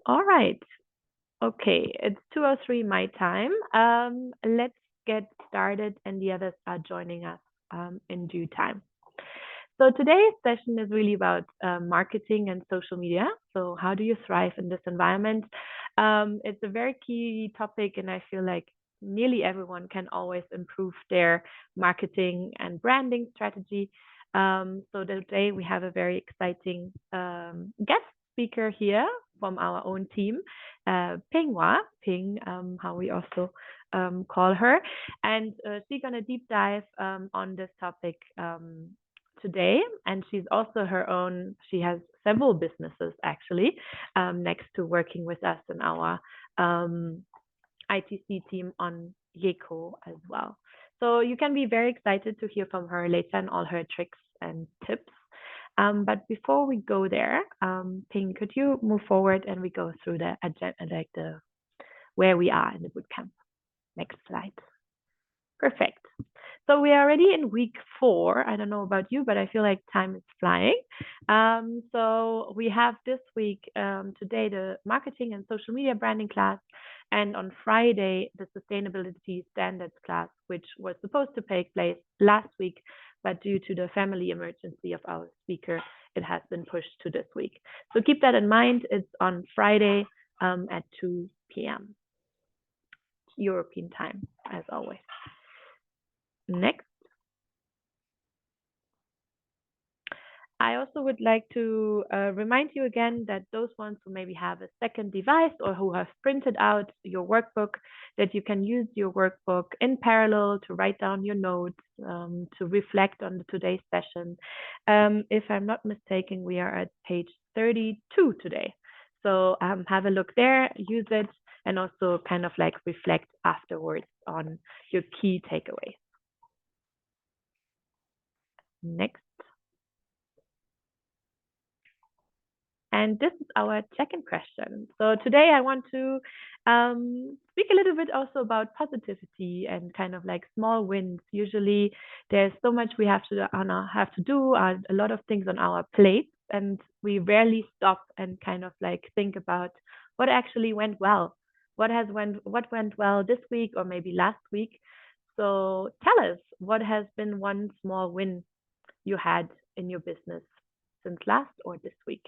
All right. Okay, it's 2:03 my time. Let's get started, and the others are joining us in due time. So today's session is really about marketing and social media. So how do you thrive in this environment? It's a very key topic, and I feel like nearly everyone can always improve their marketing and branding strategy. So today we have a very exciting guest speaker here from our own team, Ping, how we also call her, and she's gonna deep dive on this topic today. And she's also her own, she has several businesses actually, next to working with us in our ITC team on Yeco as well. So you can be very excited to hear from her later and all her tricks and tips. But before we go there, Ping, could you move forward and we go through the agenda, like the where we are in the bootcamp? Next slide. Perfect. So we are already in week 4. I don't know about you, but I feel like time is flying. So we have this week, today, the marketing and social media branding class, and on Friday, the sustainability standards class, which was supposed to take place last week, but due to the family emergency of our speaker, it has been pushed to this week. So keep that in mind. It's on Friday at 2 p.m. European time, as always. Next. I also would like to remind you again that those ones who maybe have a second device or who have printed out your workbook, that you can use your workbook in parallel to write down your notes, to reflect on today's session. If I'm not mistaken, we are at page 32 today. So have a look there, use it, and also kind of like reflect afterwards on your key takeaways. Next. And this is our check-in question. So today I want to speak a little bit also about positivity and kind of like small wins. Usually there's so much we have to do, a lot of things on our plate, and we rarely stop and kind of like think about what actually went well. What went well this week or maybe last week. So tell us, what has been one small win you had in your business since last or this week?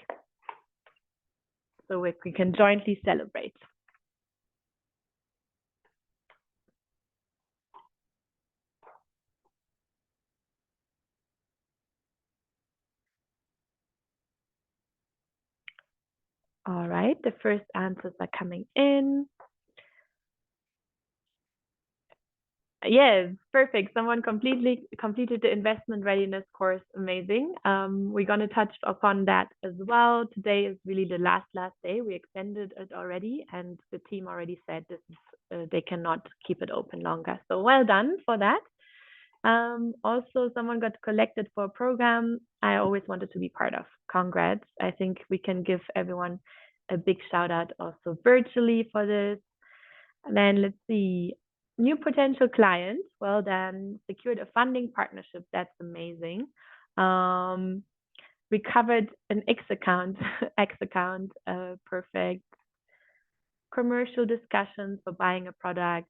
So we can jointly celebrate. All right, the first answers are coming in. Yes, perfect. Someone completely completed the investment readiness course. Amazing. We're going to touch upon that as well. Today is really the last day. We extended it already, and the team already said this is, they cannot keep it open longer. So well done for that. Also, someone got collected for a program I always wanted to be part of. Congrats. I think we can give everyone a big shout out also virtually for this. And then let's see. New potential clients. Well done. Secured a funding partnership. That's amazing. Recovered an X account. X account. Perfect. Commercial discussions for buying a product.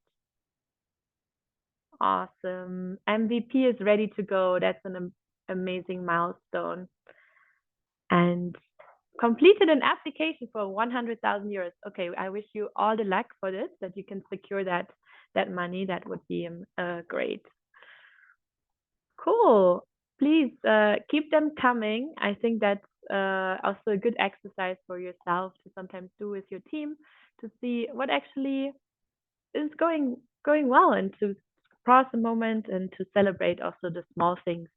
Awesome. MVP is ready to go. That's an amazing milestone. And completed an application for 100,000 euros. Okay, I wish you all the luck for this, that you can secure that money. That would be great. Cool. Please keep them coming. I think that's also a good exercise for yourself to sometimes do with your team to see what actually is going well, and to pause a moment and to celebrate also the small things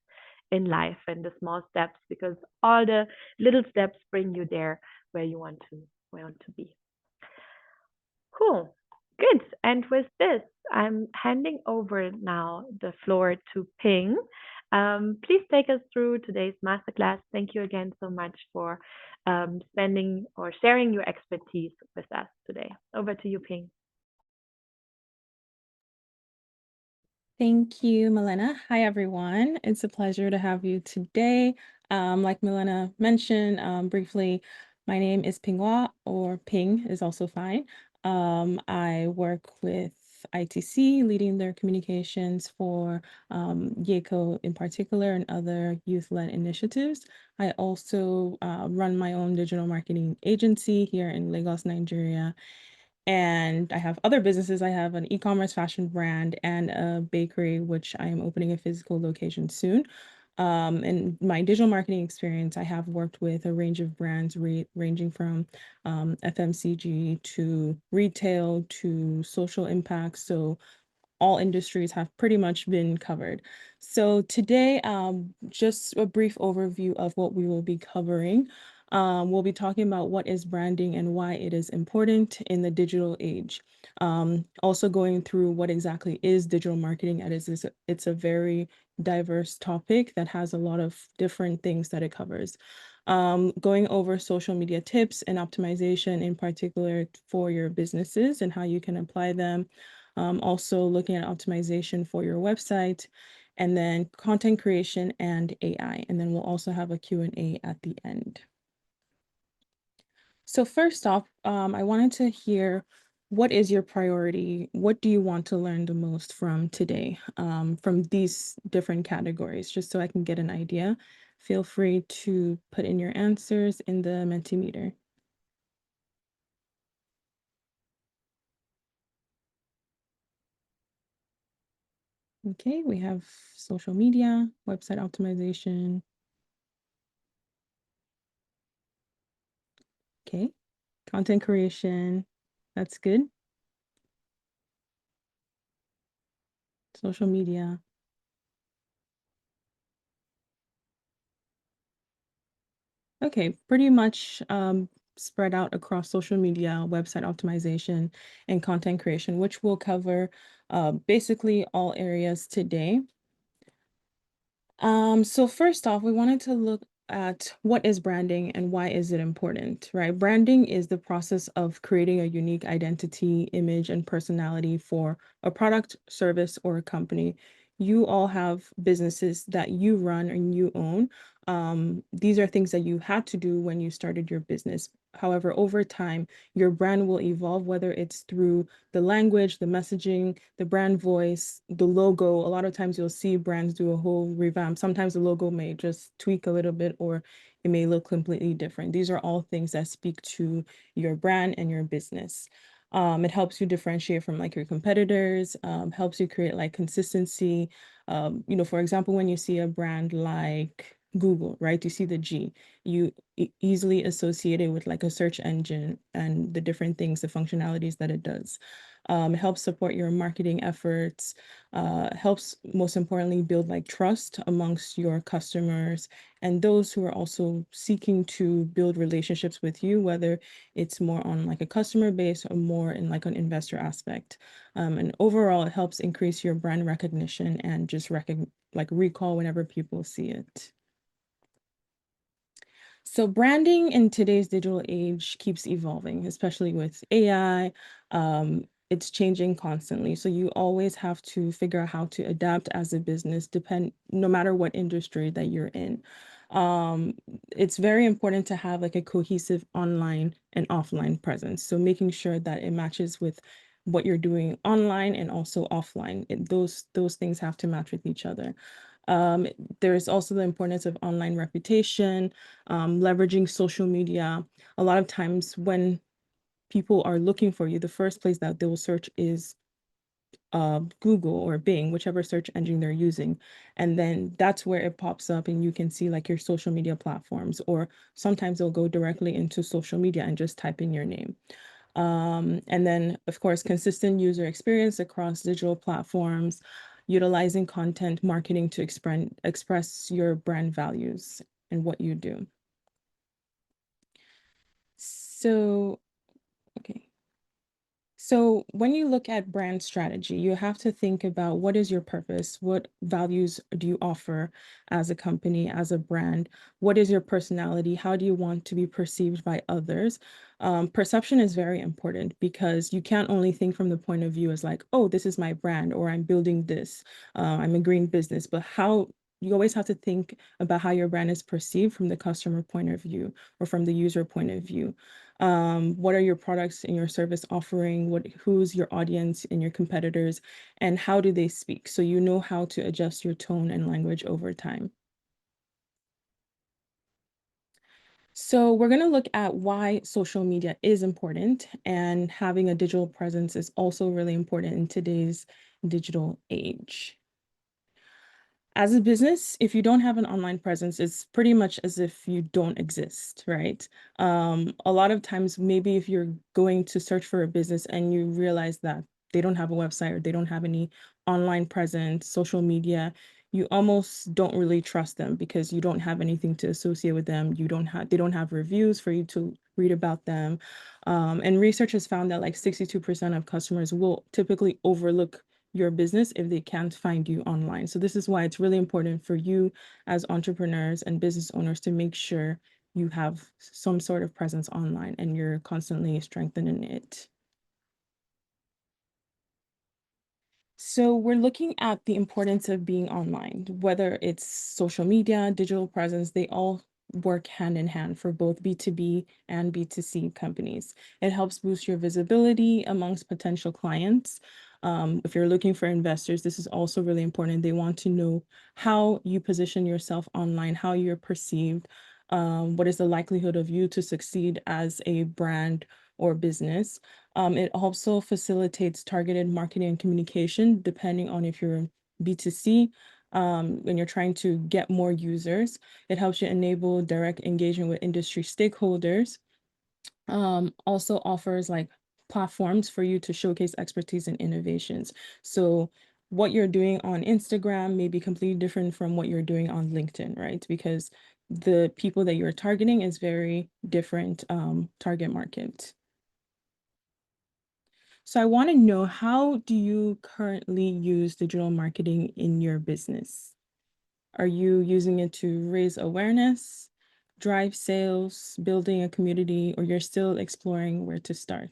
in life and the small steps, because all the little steps bring you there where you want to be. Cool. Good. And with this, I'm handing over now the floor to Ping. Please take us through today's masterclass. Thank you again so much for spending or sharing your expertise with us today. Over to you, Ping. Thank you, Milena. Hi, everyone. It's a pleasure to have you today. Like Milena mentioned briefly, My name is Pinghua, or Ping is also fine. I work with ITC, leading their communications for YECO in particular and other youth-led initiatives. I also run my own digital marketing agency here in Lagos, Nigeria. And I have other businesses. I have an e-commerce fashion brand and a bakery, which I am opening a physical location soon. In my digital marketing experience, I have worked with a range of brands ranging from FMCG to retail to social impact. So all industries have pretty much been covered. So today, just a brief overview of what we will be covering. We'll be talking about what is branding and why it is important in the digital age. Also going through what exactly is digital marketing, and it's a very diverse topic that has a lot of different things that it covers. Going over social media tips and optimization in particular for your businesses and how you can apply them, also looking at optimization for your website, and then content creation and AI. And then we'll also have a Q&A at the end. So first off, I wanted to hear, what is your priority? What do you want to learn the most from today, from these different categories, just so I can get an idea? Feel free to put in your answers in the Mentimeter. Okay, we have social media, website optimization. Okay, content creation. That's good. Social media. Okay, pretty much spread out across social media, website optimization, and content creation, which we'll cover basically all areas today. So first off, we wanted to look at what is branding and why is it important, right? Branding is the process of creating a unique identity, image, and personality for a product, service, or a company. You all have businesses that you run and you own. These are things that you had to do when you started your business. However, over time, your brand will evolve, whether it's through the language, the messaging, the brand voice, the logo. A lot of times you'll see brands do a whole revamp. Sometimes the logo may just tweak a little bit or it may look completely different. These are all things that speak to your brand and your business. It helps you differentiate from like your competitors, helps you create like consistency. For example, when you see a brand like Google, right? You see the G, you easily associate it with like a search engine and the different things, the functionalities that it does. It helps support your marketing efforts, helps most importantly build like trust amongst your customers and those who are also seeking to build relationships with you, whether it's more on like a customer base or more in like an investor aspect. And overall, it helps increase your brand recognition and just like recall whenever people see it. So branding in today's digital age keeps evolving, especially with AI. It's changing constantly. So you always have to figure out how to adapt as a business, no matter what industry that you're in. Um, it's very important to have like a cohesive online and offline presence. So making sure that it matches with what you're doing online and also offline. Those things have to match with each other. Um, there's also the importance of online reputation, leveraging social media. A lot of times when people are looking for you, the first place that they will search is Google or Bing, whichever search engine they're using. And then that's where it pops up and you can see like your social media platforms, or sometimes they'll go directly into social media and just type in your name. And then, of course, consistent user experience across digital platforms, utilizing content marketing to express your brand values and what you do. So, okay. So when you look at brand strategy, you have to think about what is your purpose? What values do you offer as a company, as a brand? What is your personality? How do you want to be perceived by others? Perception is very important because you can't only think from the point of view as like, oh, this is my brand, or I'm building this, I'm a green business, but you always have to think about how your brand is perceived from the customer point of view or from the user point of view. What are your products and your service offering? Who's your audience and your competitors, and how do they speak? So you know how to adjust your tone and language over time. So we're going to look at why social media is important, and having a digital presence is also really important in today's digital age. As a business, if you don't have an online presence, it's pretty much as if you don't exist, right? A lot of times, maybe if you're going to search for a business and you realize that they don't have a website or they don't have any online presence, social media, you almost don't really trust them because you don't have anything to associate with them. They don't have reviews for you to read about them. And research has found that like 62% of customers will typically overlook your business if they can't find you online. So this is why it's really important for you as entrepreneurs and business owners to make sure you have some sort of presence online and you're constantly strengthening it. So we're looking at the importance of being online, whether it's social media, digital presence, they all work hand in hand for both B2B and B2C companies. It helps boost your visibility amongst potential clients. If you're looking for investors, this is also really important. They want to know how you position yourself online, how you're perceived, what is the likelihood of you to succeed as a brand or business. It also facilitates targeted marketing and communication, depending on if you're B2C, when you're trying to get more users. It helps you enable direct engagement with industry stakeholders. Also offers like platforms for you to showcase expertise and innovations. So what you're doing on Instagram may be completely different from what you're doing on LinkedIn, right? Because the people that you're targeting is very different target market. So I want to know, how do you currently use digital marketing in your business? Are you using it to raise awareness, drive sales, building a community, or you're still exploring where to start?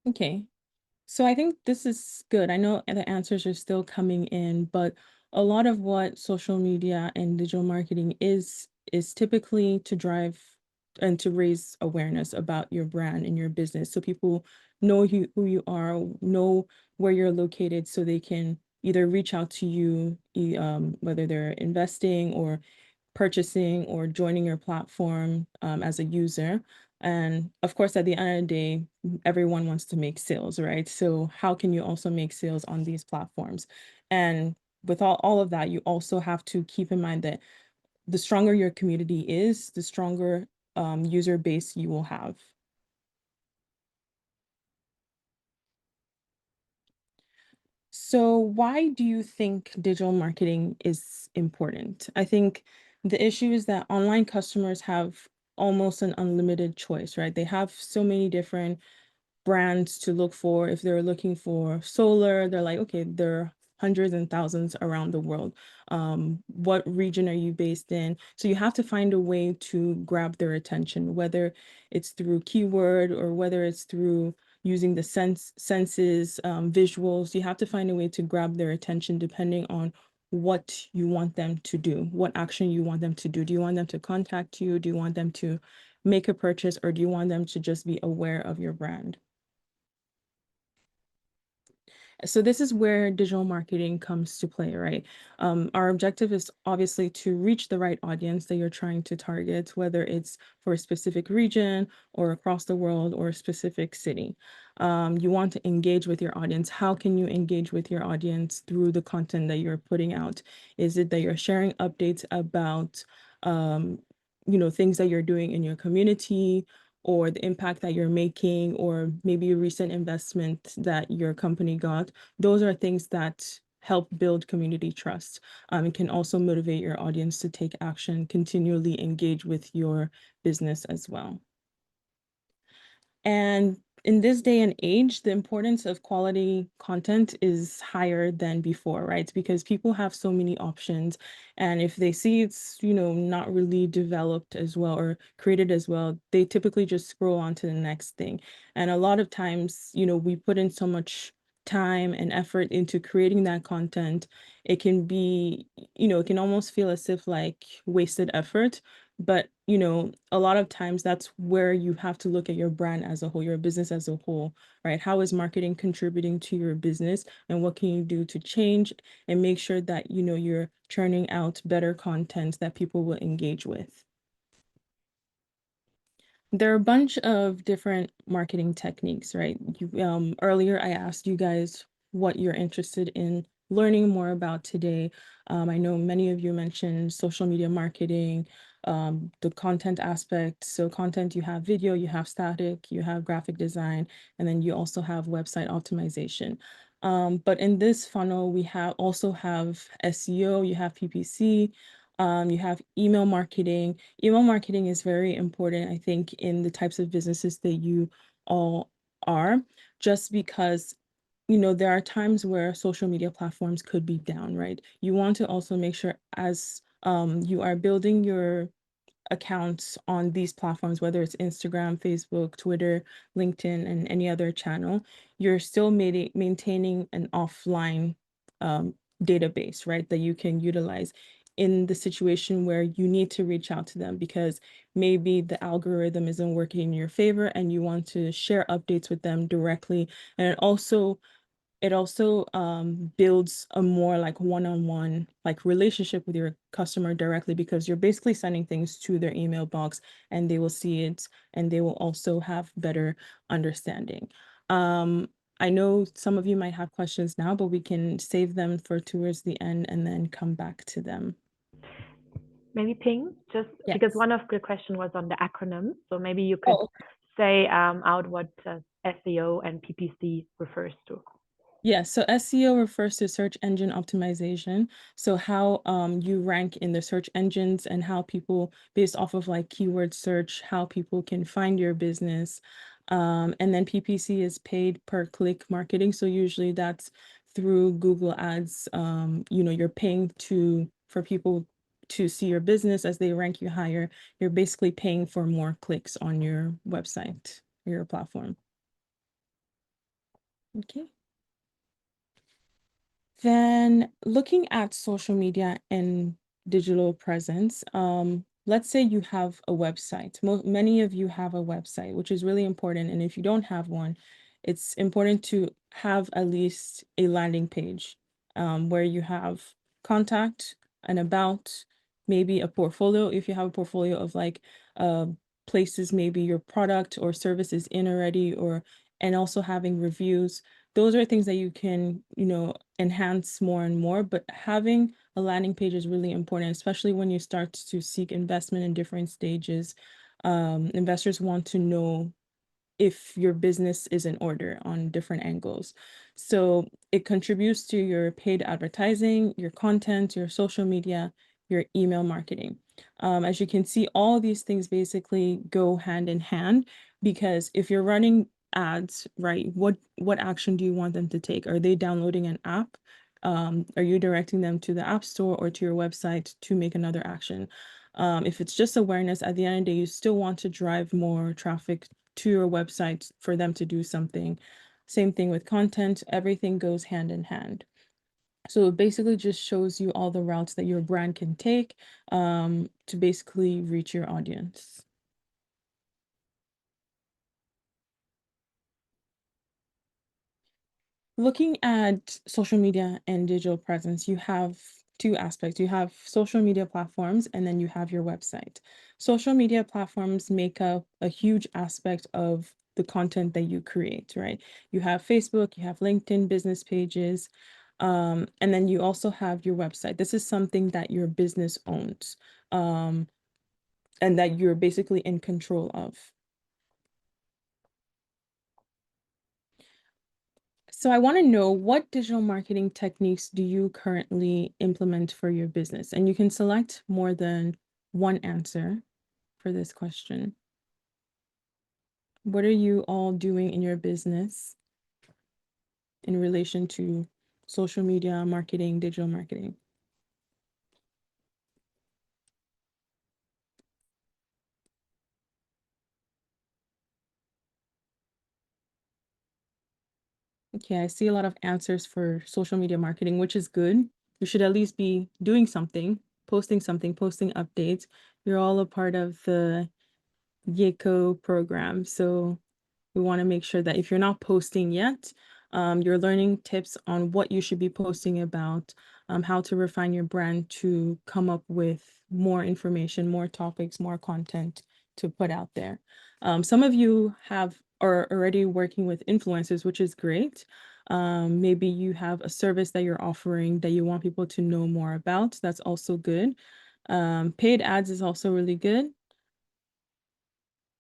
Okay. So I think this is good. I know the answers are still coming in, but a lot of what social media and digital marketing is typically to drive and to raise awareness about your brand and your business, so people know who you are, know where you're located, so they can either reach out to you, whether they're investing or purchasing or joining your platform as a user. And of course, at the end of the day, everyone wants to make sales, right? So how can you also make sales on these platforms? And with all of that, you also have to keep in mind that the stronger your community is, the stronger user base you will have. So why do you think digital marketing is important? I think the issue is that online customers have almost an unlimited choice, right? They have so many different brands to look for. If they're looking for solar, they're like, okay, there are hundreds and thousands around the world. What region are you based in? So you have to find a way to grab their attention, whether it's through keyword or whether it's through using the senses, visuals. You have to find a way to grab their attention depending on what you want them to do, what action you want them to do. Do you want them to contact you? Do you want them to make a purchase, or do you want them to just be aware of your brand? So this is where digital marketing comes to play, right? Our objective is obviously to reach the right audience that you're trying to target, whether it's for a specific region or across the world or a specific city. You want to engage with your audience. How can you engage with your audience through the content that you're putting out? Is it that you're sharing updates about, um, things that you're doing in your community, or the impact that you're making, or maybe a recent investment that your company got? Those are things that help build community trust. It can also motivate your audience to take action, continually engage with your business as well. And in this day and age, the importance of quality content is higher than before, right? Because people have so many options. And if they see it's, not really developed as well or created as well, they typically just scroll on to the next thing. And a lot of times, we put in so much time and effort into creating that content. It can be, it can almost feel as if like wasted effort. But, a lot of times that's where you have to look at your brand as a whole, your business as a whole, right? How is marketing contributing to your business and what can you do to change and make sure that, you're churning out better content that people will engage with? There are a bunch of different marketing techniques, right? Earlier I asked you guys what you're interested in learning more about today. I know many of you mentioned social media marketing, the content aspect. So content, you have video, you have static, you have graphic design, and then you also have website optimization. But in this funnel, we also have SEO, you have PPC, you have email marketing. Email marketing is very important, I think, in the types of businesses that you all are, just because, there are times where social media platforms could be down, right? You want to also make sure as you are building your accounts on these platforms, whether it's Instagram, Facebook, Twitter, LinkedIn, and any other channel, you're still maintaining an offline um, database, right, that you can utilize in the situation where you need to reach out to them because maybe the algorithm isn't working in your favor and you want to share updates with them directly. And it also builds a more like one-on-one like relationship with your customer directly because you're basically sending things to their email box and they will see it and they will also have better understanding. Um, I know some of you might have questions now, but we can save them for towards the end and then come back to them. Maybe Ping, just because Yes. one of the question was on the acronym, so maybe you could Oh, say out what SEO and PPC refers to. yeah, so SEO refers to search engine optimization. So how you rank in the search engines and how people, based off of like keyword search, how people can find your business. And then PPC is paid per click marketing. So usually that's through Google Ads. You're paying for people to see your business as they rank you higher. You're basically paying for more clicks on your website, your platform. Okay. Then looking at social media and digital presence, let's say you have a website. Many of you have a website, which is really important. And if you don't have one, it's important to have at least a landing page where you have contact, and about, maybe a portfolio. If you have a portfolio of like uh, places, maybe your product or service is in already, and also having reviews. Those are things that you can, enhance more and more, but having a landing page is really important, especially when you start to seek investment in different stages. Investors want to know if your business is in order on different angles. So it contributes to your paid advertising, your content, your social media, your email marketing. As you can see, all these things basically go hand in hand because if you're running ads, right, what action do you want them to take? Are they downloading an app? Are you directing them to the app store or to your website to make another action? If it's just awareness, at the end of the day, you still want to drive more traffic to your website for them to do something. Same thing with content, everything goes hand in hand. So it basically just shows you all the routes that your brand can take to basically reach your audience. Looking at social media and digital presence, you have two aspects. You have social media platforms and then you have your website. Social media platforms make up a huge aspect of the content that you create, right? You have Facebook, you have LinkedIn business pages, and then you also have your website. This is something that your business owns, and that you're basically in control of. So I want to know, what digital marketing techniques do you currently implement for your business? And you can select more than one answer for this question. What are you all doing in your business in relation to social media marketing, digital marketing? Okay, I see a lot of answers for social media marketing, which is good. You should at least be doing something, posting updates. You're all a part of the YECO program. So we want to make sure that if you're not posting yet, you're learning tips on what you should be posting about, how to refine your brand to come up with more information, more topics, more content to put out there. Some of you are already working with influencers, which is great. Maybe you have a service that you're offering that you want people to know more about. That's also good. Paid ads is also really good.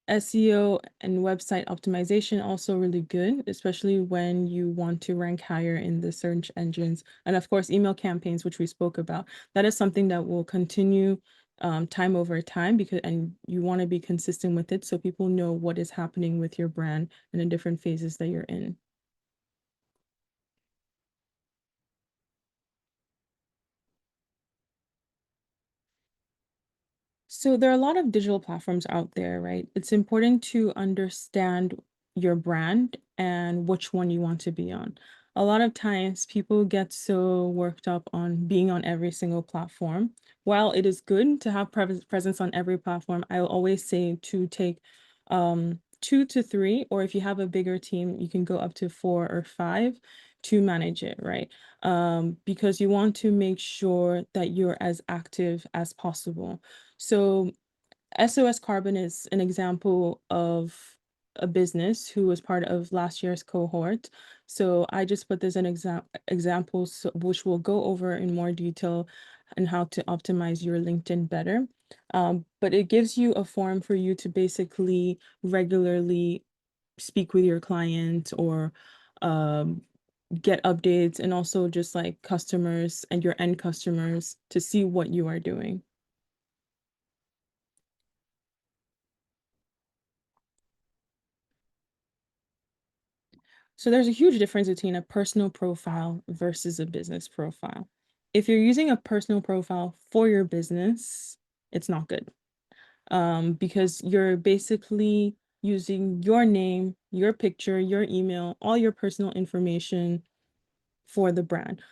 SEO and website optimization also really good, especially when you want to rank higher in the search engines. And of course, email campaigns, which we spoke about. That is something that will continue time over time and you want to be consistent with it so people know what is happening with your brand and the different phases that you're in. So there are a lot of digital platforms out there, right? It's important to understand your brand and which one you want to be on. A lot of times people get so worked up on being on every single platform. While it is good to have presence on every platform, I will always say to take 2 to 3, or if you have a bigger team, you can go up to 4 or 5 to manage it, right? Because you want to make sure that you're as active as possible. So SOS Carbon is an example of a business who was part of last year's cohort. So I just put this in examples which we'll go over in more detail and how to optimize your LinkedIn better. But it gives you a form for you to basically regularly speak with your client or um, get updates and also just like customers and your end customers to see what you are doing. So there's a huge difference between a personal profile versus a business profile. If you're using a personal profile for your business, it's not good. Because you're basically using your name, your picture, your email, all your personal information for the brand.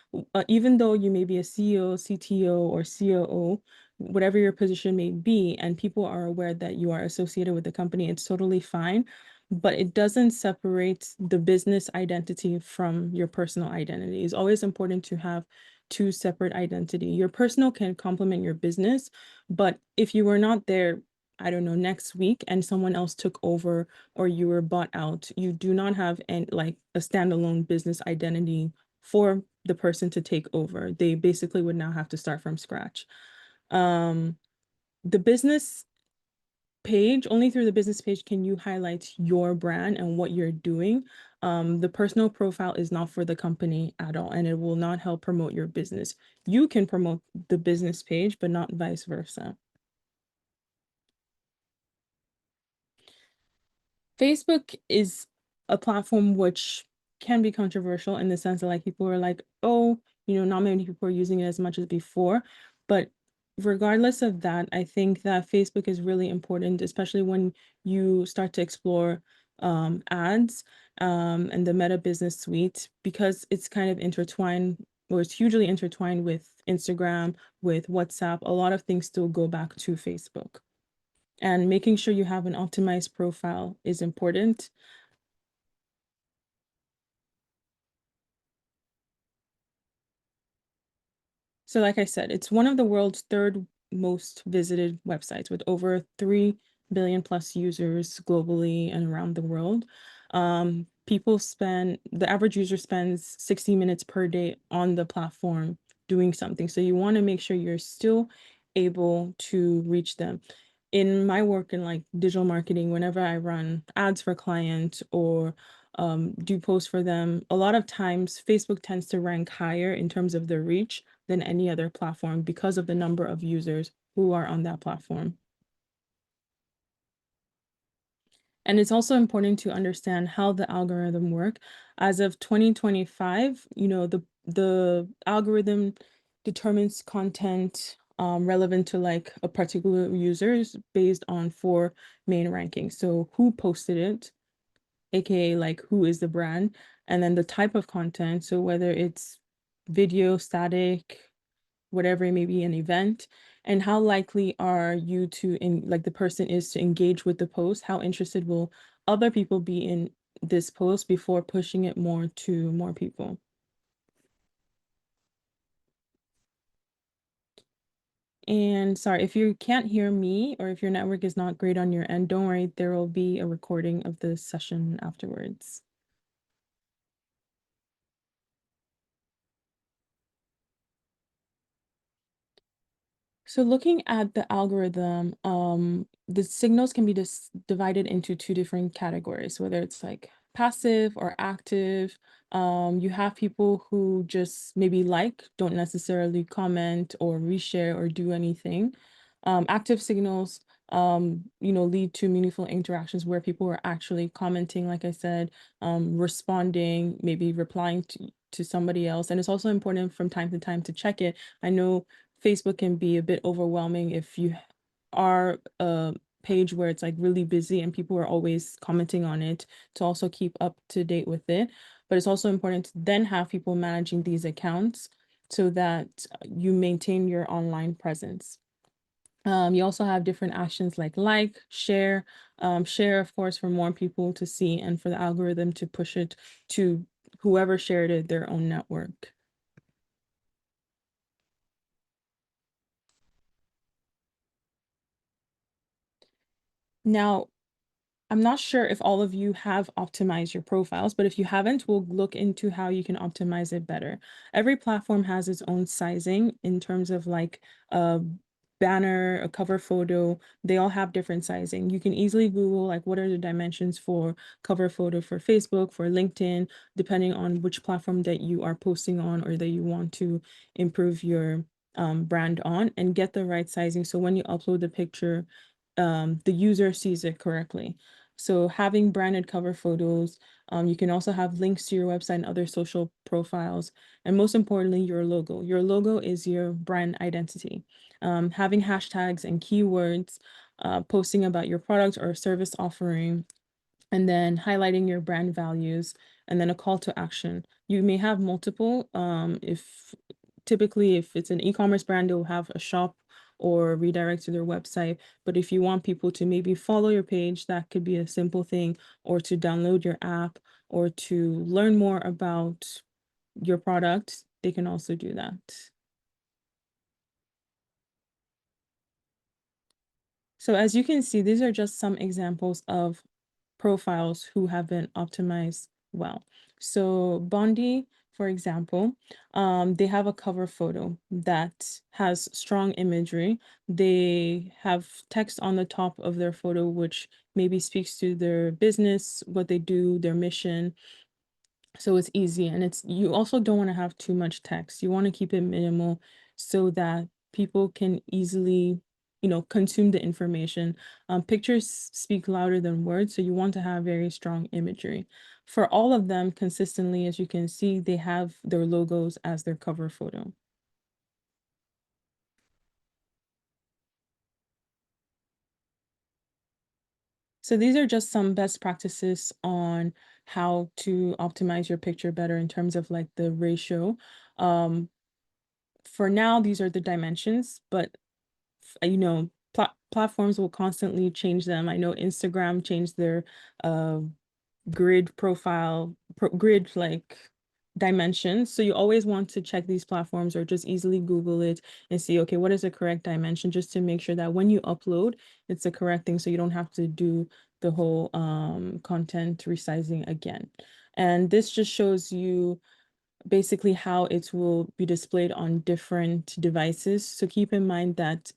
Even though you may be a CEO, CTO, or COO, whatever your position may be, and people are aware that you are associated with the company, it's totally fine. But it doesn't separate the business identity from your personal identity. It's always important to have two separate identity. Your personal can complement your business, but if you were not there, I don't know, next week and someone else took over or you were bought out, you do not have like a standalone business identity for the person to take over. They basically would now have to start from scratch. Um, the business page, only through the business page can you highlight your brand and what you're doing. The personal profile is not for the company at all, and it will not help promote your business. You can promote the business page, but not vice versa. Facebook is a platform which can be controversial in the sense that like people are like, oh, not many people are using it as much as before. But regardless of that, I think that Facebook is really important, especially when you start to explore ads and the Meta Business Suite, because it's kind of intertwined, or it's hugely intertwined with Instagram, with WhatsApp. A lot of things still go back to Facebook. And making sure you have an optimized profile is important. So like I said, it's one of the world's third most visited websites with over 3 billion plus users globally and around the world. The average user spends 60 minutes per day on the platform doing something. So you want to make sure you're still able to reach them. In my work in like digital marketing, whenever I run ads for clients or do posts for them, a lot of times Facebook tends to rank higher in terms of the reach than any other platform because of the number of users who are on that platform. And it's also important to understand how the algorithm work. As of 2025, the algorithm determines content relevant to like a particular users based on four main rankings. So who posted it, aka like who is the brand, and then the type of content. So whether it's video, static, whatever it may be, an event, and how likely are you to like the person is to engage with the post, how interested will other people be in this post before pushing it more to more people. And sorry, if you can't hear me or if your network is not great on your end, don't worry, there will be a recording of this session afterwards. So looking at the algorithm, the signals can be divided into two different categories, whether it's like passive or active. You have people who just maybe like, don't necessarily comment or reshare or do anything. Active signals, lead to meaningful interactions where people are actually commenting, like I said, responding, maybe replying to somebody else. And it's also important from time to time to check it. I know Facebook can be a bit overwhelming if you are a page where it's like really busy and people are always commenting on it, to also keep up to date with it. But it's also important to then have people managing these accounts so that you maintain your online presence. You also have different actions like, share, share, of course, for more people to see and for the algorithm to push it to whoever shared it, their own network. Now, I'm not sure if all of you have optimized your profiles, but if you haven't, we'll look into how you can optimize it better. Every platform has its own sizing in terms of like a banner, a cover photo. They all have different sizing. You can easily Google like what are the dimensions for cover photo for Facebook, for LinkedIn, depending on which platform that you are posting on or that you want to improve your brand on, and get the right sizing. So when you upload the picture, the user sees it correctly. So having branded cover photos, you can also have links to your website and other social profiles. And most importantly, your logo. Your logo is your brand identity. Having hashtags and keywords, posting about your product or service offering, and then highlighting your brand values, and then a call to action. You may have multiple. If typically if it's an e-commerce brand, they'll have a shop or redirect to their website. But if you want people to maybe follow your page, that could be a simple thing, or to download your app, or to learn more about your product, they can also do that. So as you can see, these are just some examples of profiles who have been optimized well. So Bondi, for example, they have a cover photo that has strong imagery. They have text on the top of their photo, which maybe speaks to their business, what they do, their mission. So it's easy, and you also don't want to have too much text. You want to keep it minimal so that people can easily, consume the information. Pictures speak louder than words, so you want to have very strong imagery. For all of them, consistently, as you can see, they have their logos as their cover photo. So these are just some best practices on how to optimize your picture better in terms of like the ratio. Um, for now, these are the dimensions, but platforms will constantly change them. I know Instagram changed their uh, grid profile, grid like dimensions. So you always want to check these platforms or just easily Google it and see, okay, what is the correct dimension, just to make sure that when you upload, it's the correct thing. So you don't have to do the whole content resizing again. And this just shows you basically how it will be displayed on different devices. So keep in mind that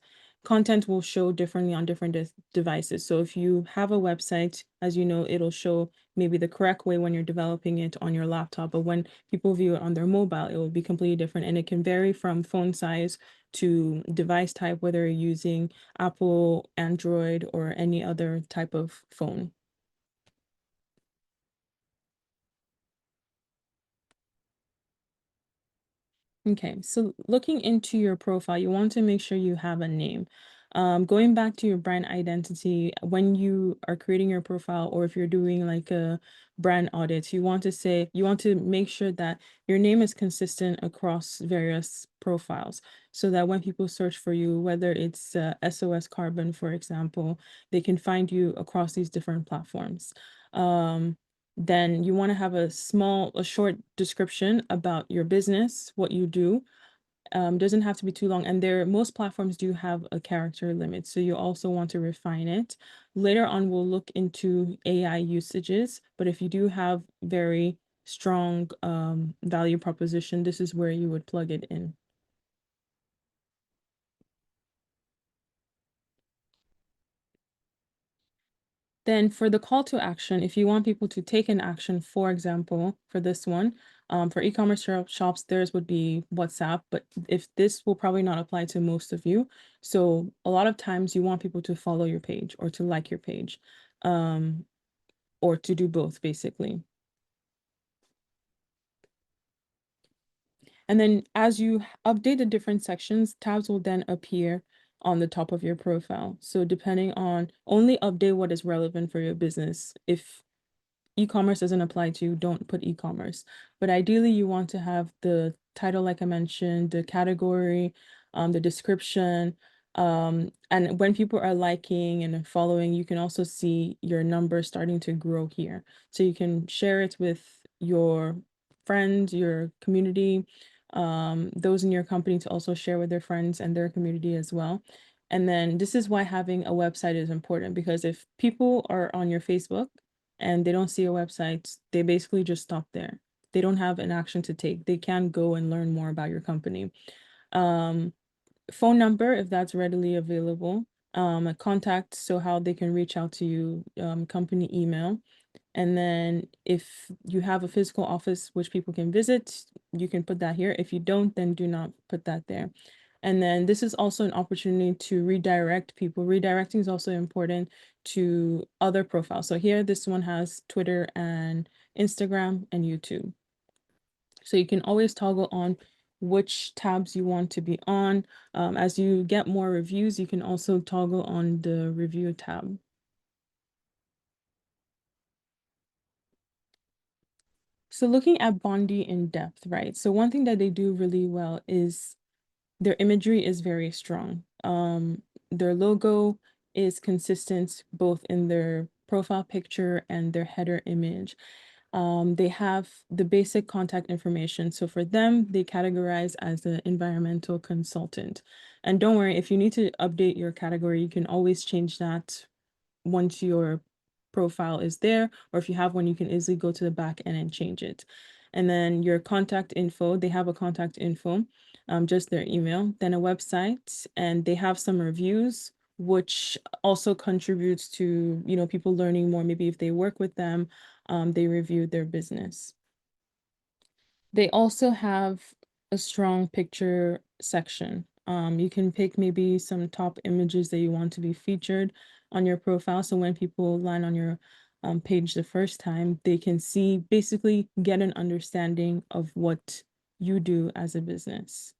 content will show differently on different devices. So if you have a website, as you know, it'll show maybe the correct way when you're developing it on your laptop, but when people view it on their mobile, it will be completely different. And it can vary from phone size to device type, whether you're using Apple, Android, or any other type of phone. Okay, so looking into your profile, you want to make sure you have a name. Going back to your brand identity, when you are creating your profile, or if you're doing like a brand audit, you want to make sure that your name is consistent across various profiles, so that when people search for you, whether it's SOS Carbon, for example, they can find you across these different platforms. Um, then you want to have a short description about your business, what you do. Doesn't have to be too long. And most platforms do have a character limit. So you also want to refine it. Later on, we'll look into AI usages. But if you do have very strong value proposition, this is where you would plug it in. Then for the call to action, if you want people to take an action, for example, for this one, for e-commerce shops, theirs would be WhatsApp, but if this will probably not apply to most of you. So a lot of times you want people to follow your page or to like your page, um, or to do both basically. And then as you update the different sections, tabs will then appear on the top of your profile. So depending on, only update what is relevant for your business. If e-commerce doesn't apply to you, don't put e-commerce. But ideally, you want to have the title, like I mentioned, the category, the description. And when people are liking and following, you can also see your numbers starting to grow here. So you can share it with your friends, your community, those in your company to also share with their friends and their community as well. And then this is why having a website is important, because if people are on your Facebook and they don't see a website, they basically just stop there. They don't have an action to take. They can go and learn more about your company. Um, Phone number, if that's readily available. A contact, so how they can reach out to you, company email. And then if you have a physical office which people can visit, you can put that here. If you don't, then do not put that there. And then this is also an opportunity to redirect people. Redirecting is also important to other profiles. So here, this one has Twitter and Instagram and YouTube. So you can always toggle on which tabs you want to be on. As you get more reviews, you can also toggle on the review tab. So looking at Bondi in depth, right? So one thing that they do really well is their imagery is very strong. Their logo is consistent both in their profile picture and their header image. They have the basic contact information. So for them, they categorize as an environmental consultant. And don't worry, if you need to update your category, you can always change that once your profile is there, or if you have one, you can easily go to the back end and change it. And then your contact info, they have a contact info, just their email, then a website, and they have some reviews, which also contributes to, people learning more. Maybe if they work with them, they review their business. They also have a strong picture section. You can pick maybe some top images that you want to be featured on your profile. So when people land on your page the first time, they can see, basically get an understanding of what you do as a business.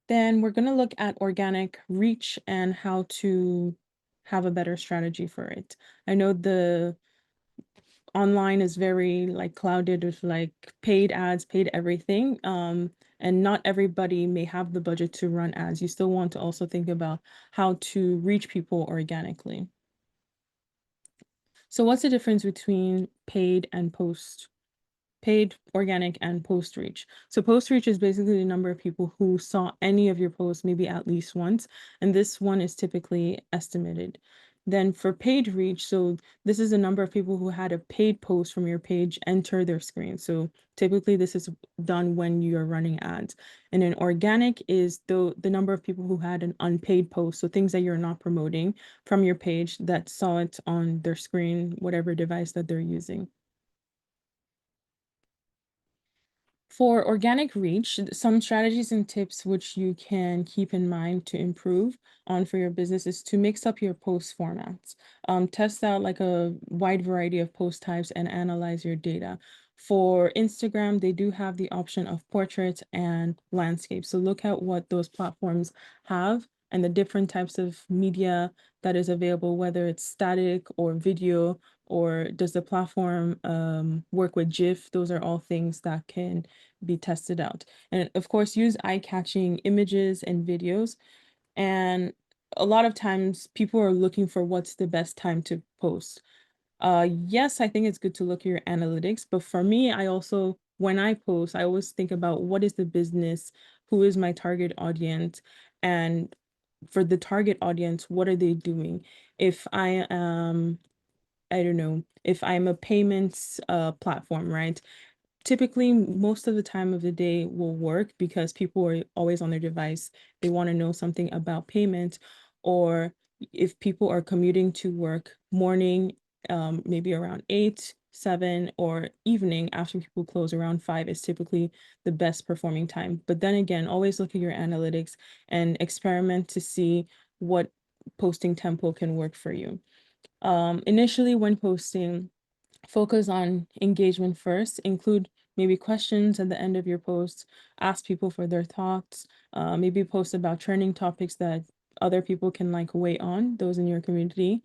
Then we're going to look at organic reach and how to have a better strategy for it. I know the online is very like clouded with like paid ads, paid everything. And not everybody may have the budget to run ads. You still want to also think about how to reach people organically. So what's the difference between paid and post? Paid, organic, and post reach. So post reach is basically the number of people who saw any of your posts maybe at least once, and this one is typically estimated. Then for paid reach, so this is the number of people who had a paid post from your page enter their screen. So typically this is done when you're running ads. And then organic is the number of people who had an unpaid post, so things that you're not promoting from your page that saw it on their screen, whatever device that they're using. For organic reach, some strategies and tips which you can keep in mind to improve on for your business is to mix up your post formats. Test out like a wide variety of post types and analyze your data. For Instagram, they do have the option of portraits and landscape. So look at what those platforms have and the different types of media that is available, whether it's static or video, or does the platform work with GIF? Those are all things that can be tested out. And of course, use eye-catching images and videos. And a lot of times people are looking for what's the best time to post. Yes, I think it's good to look at your analytics, but for me, I also, when I post, I always think about what is the business, who is my target audience, and for the target audience, what are they doing? If I don't know, if I'm a payments platform, right? Typically, most of the time of the day will work because people are always on their device. They want to know something about payment, or if people are commuting to work morning, maybe around 8, 7, or evening after people close around 5 is typically the best performing time. But then again, always look at your analytics and experiment to see what posting tempo can work for you. Initially, when posting, focus on engagement first, include maybe questions at the end of your post, ask people for their thoughts, maybe post about trending topics that other people can like weigh on, those in your community.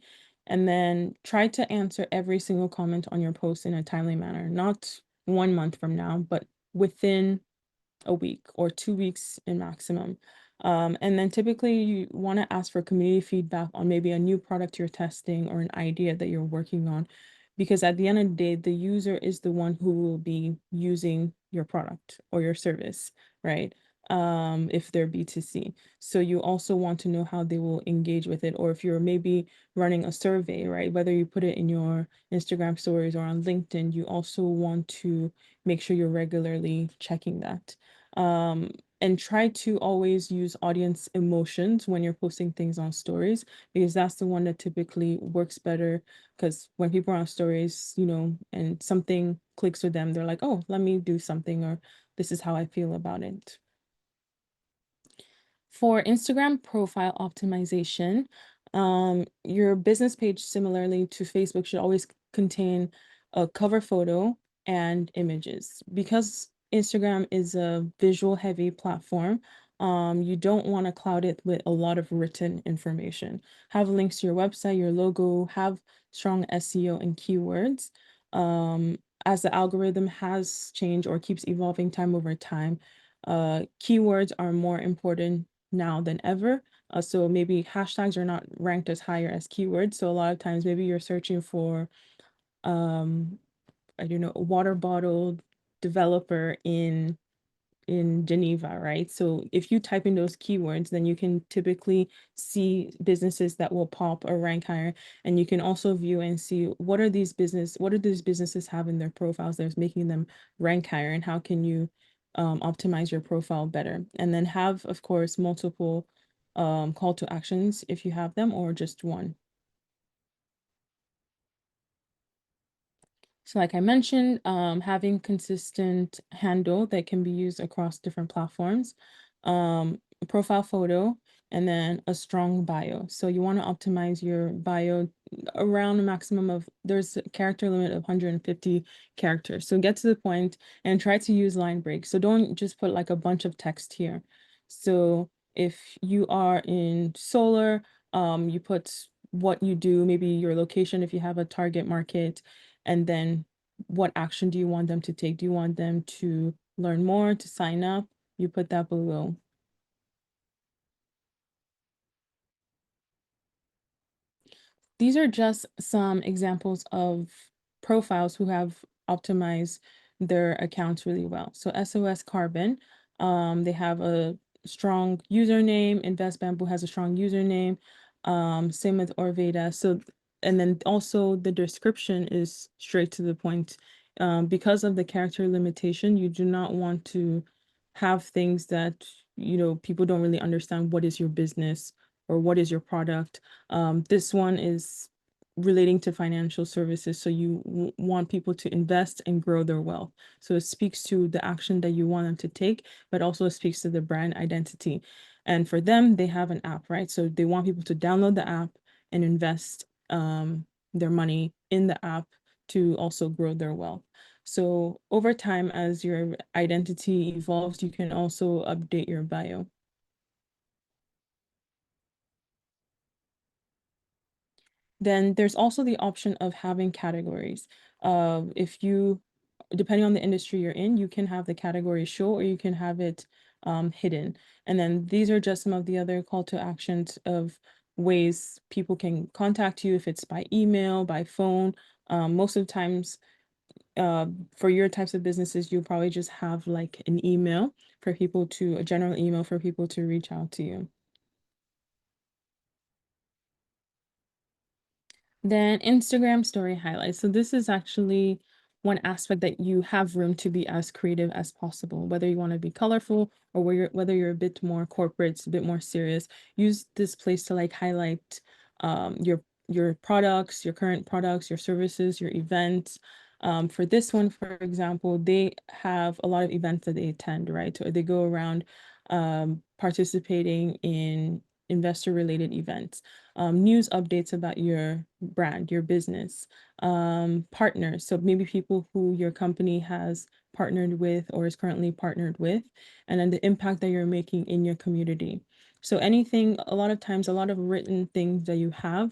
And then try to answer every single comment on your post in a timely manner, not 1 month from now, but within a week or 2 weeks in maximum. And then typically you want to ask for community feedback on maybe a new product you're testing or an idea that you're working on. Because at the end of the day, the user is the one who will be using your product or your service, right? If they're B2C. So you also want to know how they will engage with it, or if you're maybe running a survey, right? Whether you put it in your Instagram stories or on LinkedIn, you also want to make sure you're regularly checking that. Um, and try to always use audience emotions when you're posting things on stories, because that's the one that typically works better. Because when people are on stories, and something clicks with them, they're like, oh, let me do something, or this is how I feel about it. For Instagram profile optimization, your business page, similarly to Facebook, should always contain a cover photo and images. Because Instagram is a visual heavy platform, you don't want to cloud it with a lot of written information. Have links to your website, your logo, have strong SEO and keywords. As the algorithm has changed or keeps evolving time over time, keywords are more important now than ever. So maybe hashtags are not ranked as higher as keywords. So a lot of times maybe you're searching for um I don't know, a water bottle developer in Geneva, right? So if you type in those keywords, then you can typically see businesses that will pop or rank higher. And you can also view and see what do these businesses have in their profiles that's making them rank higher, and how can you optimize your profile better. And then have, of course, multiple call to actions if you have them, or just one. So like I mentioned, having consistent handle that can be used across different platforms, a profile photo, and then a strong bio. So you want to optimize your bio around a maximum of, there's a character limit of 150 characters. So get to the point and try to use line breaks. So don't just put like a bunch of text here. So if you are in solar, you put what you do, maybe your location if you have a target market, and then what action do you want them to take? Do you want them to learn more, to sign up? You put that below. These are just some examples of profiles who have optimized their accounts really well. So SOS Carbon, they have a strong username. Invest Bamboo has a strong username. Same with Orveda. So, and then also the description is straight to the point. Because of the character limitation, you do not want to have things that, people don't really understand what is your business or what is your product. This one is relating to financial services. So you want people to invest and grow their wealth. So it speaks to the action that you want them to take, but also it speaks to the brand identity. And for them, they have an app, right? So they want people to download the app and invest their money in the app to also grow their wealth. So over time, as your identity evolves, you can also update your bio. Then there's also the option of having categories. If you, depending on the industry you're in, you can have the category show or you can have it hidden. And then these are just some of the other call to actions of ways people can contact you if it's by email, by phone. Most of the times, uh, for your types of businesses, you'll probably just have like an email for people to, a general email for people to reach out to you. Then Instagram story highlights. So this is actually one aspect that you have room to be as creative as possible, whether you want to be colorful or whether you're a bit more corporate, a bit more serious. Use this place to like highlight your products, your current products, your services, your events. For this one, for example, they have a lot of events that they attend, right? Or they go around participating in investor related events, news updates about your brand, your business, partners. So maybe people who your company has partnered with or is currently partnered with, and then the impact that you're making in your community. So anything, a lot of times, a lot of written things that you have,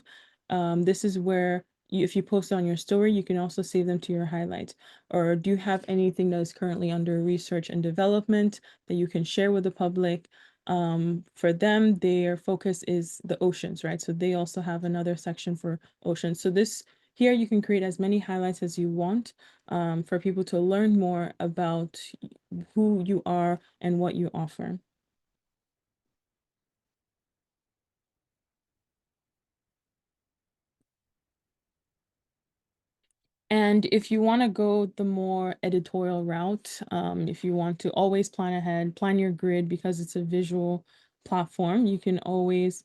this is where you, if you post on your story, you can also save them to your highlights. Or do you have anything that is currently under research and development that you can share with the public? For them, their focus is the oceans, right? So they also have another section for oceans. So this here you can create as many highlights as you want for people to learn more about who you are and what you offer. And if you want to go the more editorial route, if you want to always plan ahead, plan your grid because it's a visual platform, you can always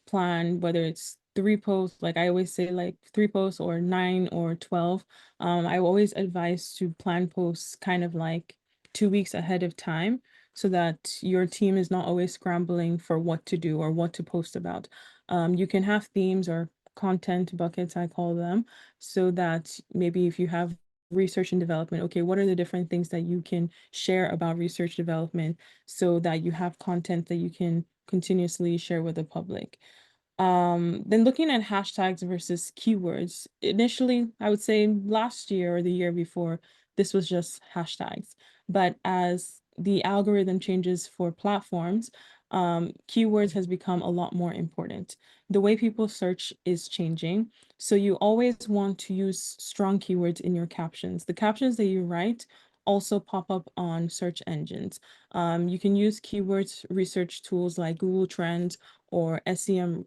plan whether it's 3 posts, like I always say, like 3 posts or 9 or 12. I always advise to plan posts kind of like 2 weeks ahead of time so that your team is not always scrambling for what to do or what to post about. You can have themes or content buckets, I call them, so that maybe if you have research and development, okay, what are the different things that you can share about research development so that you have content that you can continuously share with the public. Then looking at hashtags versus keywords, initially, I would say last year or the year before, this was just hashtags. But as the algorithm changes for platforms, keywords has become a lot more important. The way people search is changing. So you always want to use strong keywords in your captions. The captions that you write also pop up on search engines. You can use keywords research tools like Google Trends or SEM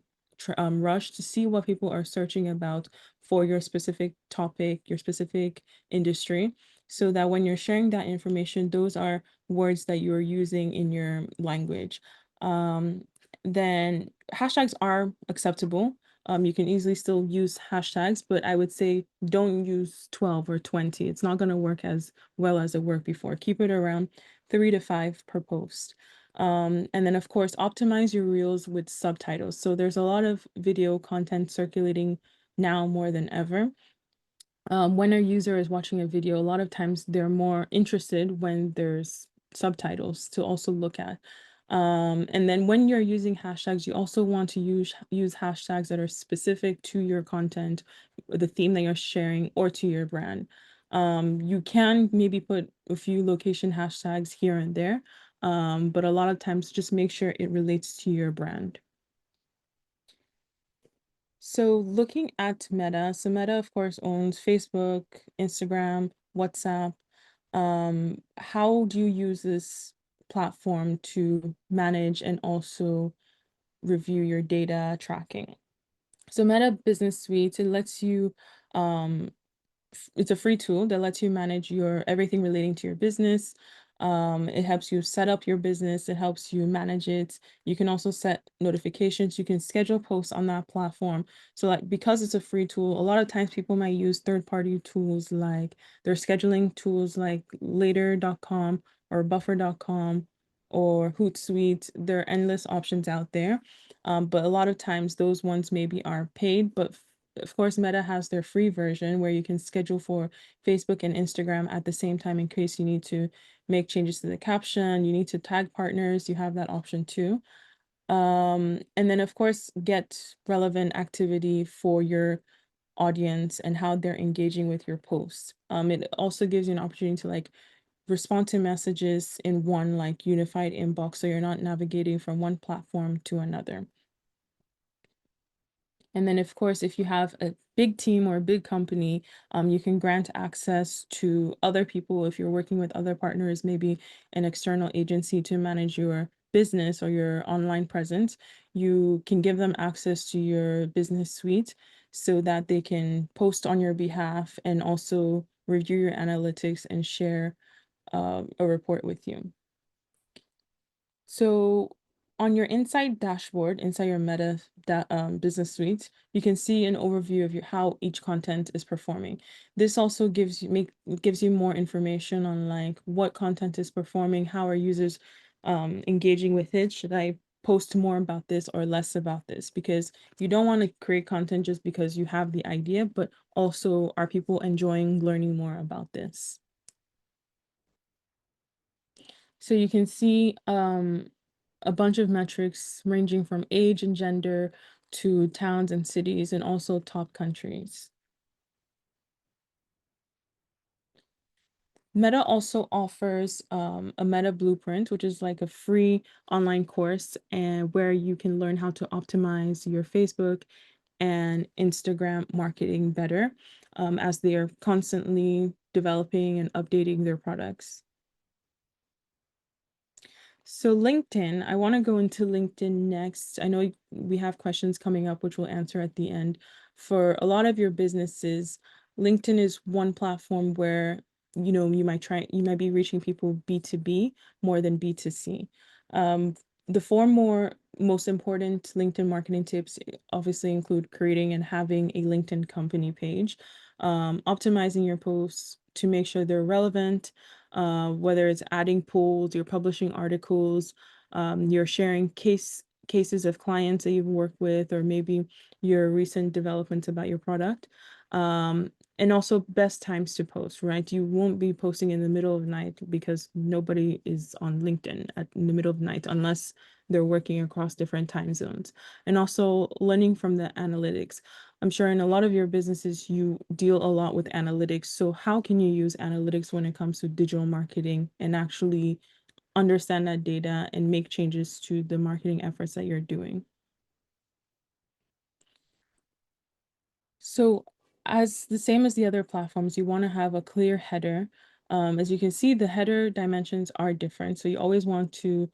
Rush to see what people are searching about for your specific topic, your specific industry, so that when you're sharing that information, those are words that you're using in your language. Um, then hashtags are acceptable. You can easily still use hashtags, but I would say don't use 12 or 20. It's not going to work as well as it worked before. Keep it around 3 to 5 per post. And then of course, optimize your reels with subtitles. So there's a lot of video content circulating now more than ever. When a user is watching a video, a lot of times they're more interested when there's subtitles to also look at. And then when you're using hashtags, you also want to use hashtags that are specific to your content, the theme that you're sharing, or to your brand. You can maybe put a few location hashtags here and there, but a lot of times just make sure it relates to your brand. So looking at Meta, so Meta of course owns Facebook, Instagram, WhatsApp. How do you use this platform to manage and also review your data tracking? So Meta Business Suite, it lets you it's a free tool that lets you manage your everything relating to your business. It helps you set up your business, it helps you manage it. You can also set notifications, you can schedule posts on that platform. So like because it's a free tool, a lot of times people might use third-party tools like their scheduling tools like later.com or buffer.com or Hootsuite. There are endless options out there. But a lot of times those ones maybe are paid, but of course, Meta has their free version where you can schedule for Facebook and Instagram at the same time in case you need to make changes to the caption, you need to tag partners, you have that option too. And then of course, get relevant activity for your audience and how they're engaging with your posts. It also gives you an opportunity to like respond to messages in one like unified inbox so you're not navigating from one platform to another. And then, of course, if you have a big team or a big company, you can grant access to other people if you're working with other partners, maybe an external agency to manage your business or your online presence. You can give them access to your business suite so that they can post on your behalf and also review your analytics and share a report with you. So on your Insight dashboard, inside your Business Suite, you can see an overview of how each content is performing. This also gives you more information on like what content is performing, how are users engaging with it. Should I post more about this or less about this? Because you don't want to create content just because you have the idea, but also are people enjoying learning more about this? So you can see a bunch of metrics ranging from age and gender to towns and cities and also top countries. Meta also offers a Meta Blueprint, which is like a free online course and where you can learn how to optimize your Facebook and Instagram marketing better as they are constantly developing and updating their products. So LinkedIn, I want to go into LinkedIn next. I know we have questions coming up, which we'll answer at the end. For a lot of your businesses, LinkedIn is one platform where, you might be reaching people B2B more than B2C. Um, the four most important LinkedIn marketing tips obviously include creating and having a LinkedIn company page, optimizing your posts to make sure they're relevant, whether it's adding polls, you're publishing articles, you're sharing cases of clients that you've worked with, or maybe your recent developments about your product. And also best times to post, right? You won't be posting in the middle of the night because nobody is on LinkedIn in the middle of the night unless they're working across different time zones. And also learning from the analytics. I'm sure in a lot of your businesses, you deal a lot with analytics. So how can you use analytics when it comes to digital marketing and actually understand that data and make changes to the marketing efforts that you're doing? So as the same as the other platforms, you want to have a clear header. As you can see, the header dimensions are different. So you always want to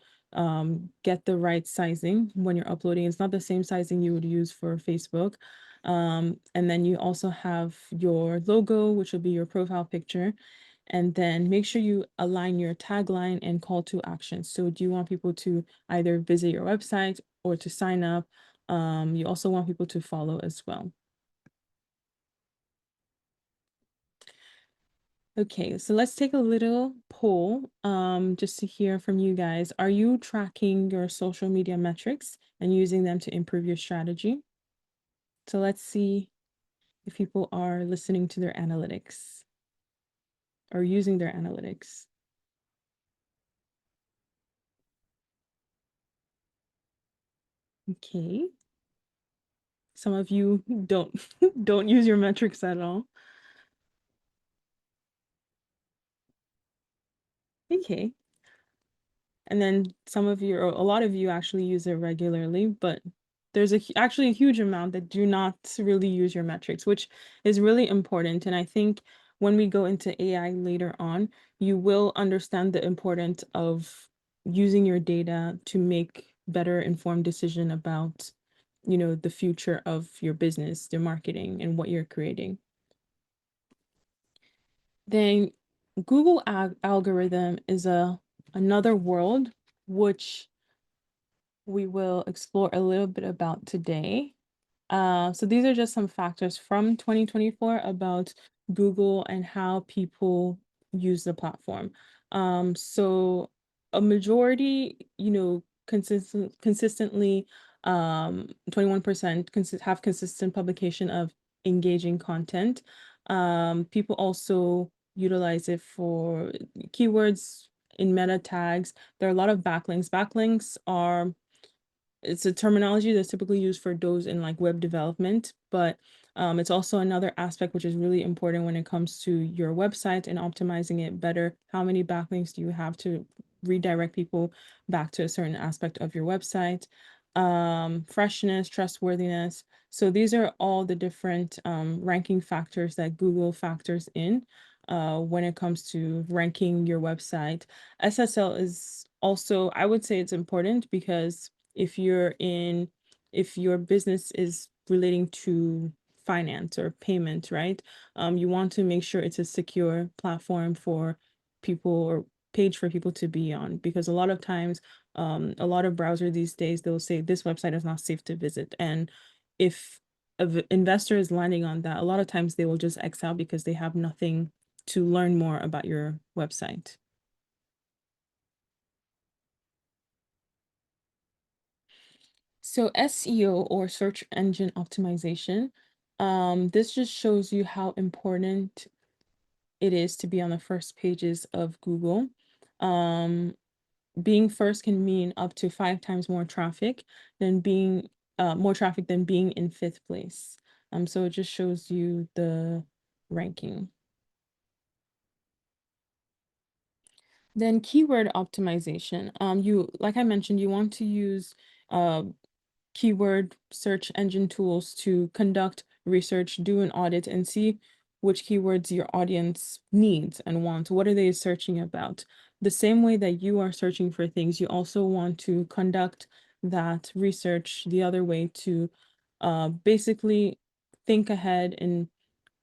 get the right sizing when you're uploading. It's not the same sizing you would use for Facebook. And then you also have your logo, which will be your profile picture. And then make sure you align your tagline and call to action. So do you want people to either visit your website or to sign up? You also want people to follow as well. Okay, so let's take a little poll just to hear from you guys. Are you tracking your social media metrics and using them to improve your strategy? So let's see if people are listening to their analytics or using their analytics. Okay. Some of you don't don't use your metrics at all. Okay. And then some of you, or a lot of you actually use it regularly, but there's actually a huge amount that do not really use your metrics, which is really important. And I think when we go into AI later on, you will understand the importance of using your data to make better informed decision about, the future of your business, the marketing, and what you're creating. Then Google algorithm is another world which we will explore a little bit about today. So these are just some factors from 2024 about Google and how people use the platform. So a majority, consistently, 21% have consistent publication of engaging content. People also utilize it for keywords in meta tags. There are a lot of backlinks. Backlinks are It's a terminology that's typically used for those in like web development, but it's also another aspect which is really important when it comes to your website and optimizing it better. How many backlinks do you have to redirect people back to a certain aspect of your website? Freshness, trustworthiness. So these are all the different ranking factors that Google factors in when it comes to ranking your website. SSL is also, I would say it's important because if you're in if your business is relating to finance or payment, right? You want to make sure it's a secure platform for people or page for people to be on, because a lot of times, a lot of browsers these days, they'll say this website is not safe to visit. And if an investor is landing on that, a lot of times they will just X out because they have nothing to learn more about your website. So SEO, or search engine optimization, this just shows you how important it is to be on the first pages of Google. Um, Being first can mean up to 5 times more traffic than being in fifth place. So it just shows you the ranking. Then keyword optimization. Like I mentioned, you want to use uh, keyword search engine tools to conduct research, do an audit, and see which keywords your audience needs and wants. What are they searching about? The same way that you are searching for things, you also want to conduct that research the other way to basically think ahead and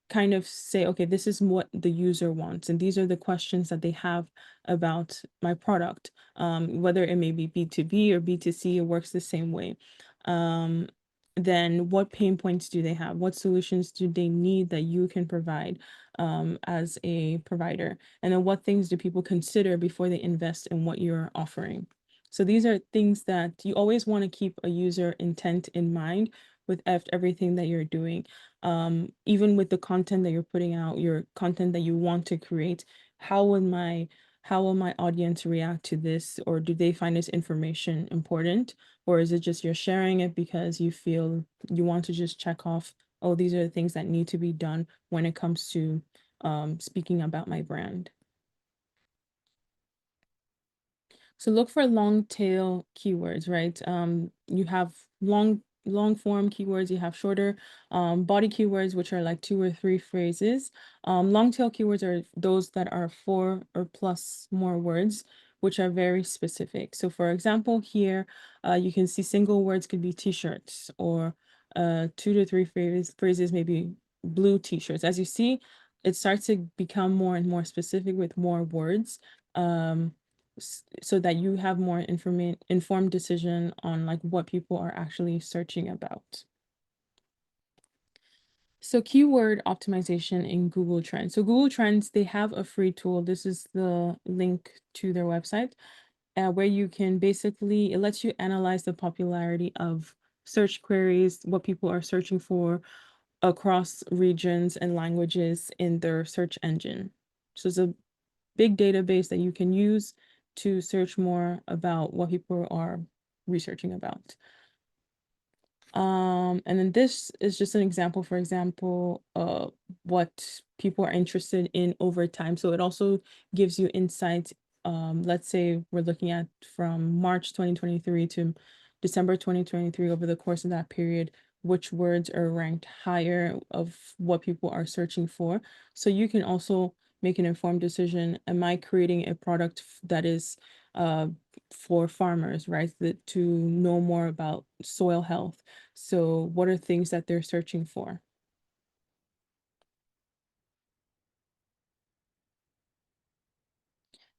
kind of say, okay, this is what the user wants, and these are the questions that they have about my product. Whether it may be B2B or B2C, it works the same way. Um, then what pain points do they have? What solutions do they need that you can provide as a provider? And then what things do people consider before they invest in what you're offering? So these are things that you always want to keep a user intent in mind with everything that you're doing. Even with the content that you're putting out, your content that you want to create, how will my audience react to this? Or do they find this information important? Or is it just you're sharing it because you feel you want to just check off, oh, these are the things that need to be done when it comes to speaking about my brand? So look for long tail keywords, right? You have long form keywords, you have shorter body keywords, which are like 2 or 3 phrases. Long tail keywords are those that are 4 or plus more words, which are very specific. So for example, here you can see single words could be t-shirts, or 2 to 3 phrases, maybe blue t-shirts. As you see, it starts to become more and more specific with more words. Um, so that you have more informed decision on like what people are actually searching about. So keyword optimization in Google Trends. So Google Trends, they have a free tool. This is the link to their website, where you can basically, it lets you analyze the popularity of search queries, what people are searching for across regions and languages in their search engine. So it's a big database that you can use to search more about what people are researching about. And then this is just an example, for example, what people are interested in over time. So it also gives you insights. Let's say we're looking at from March 2023 to December 2023, over the course of that period, which words are ranked higher of what people are searching for. So you can also make an informed decision. Am I creating a product that is uh, for farmers, right? To know more about soil health. So what are things that they're searching for?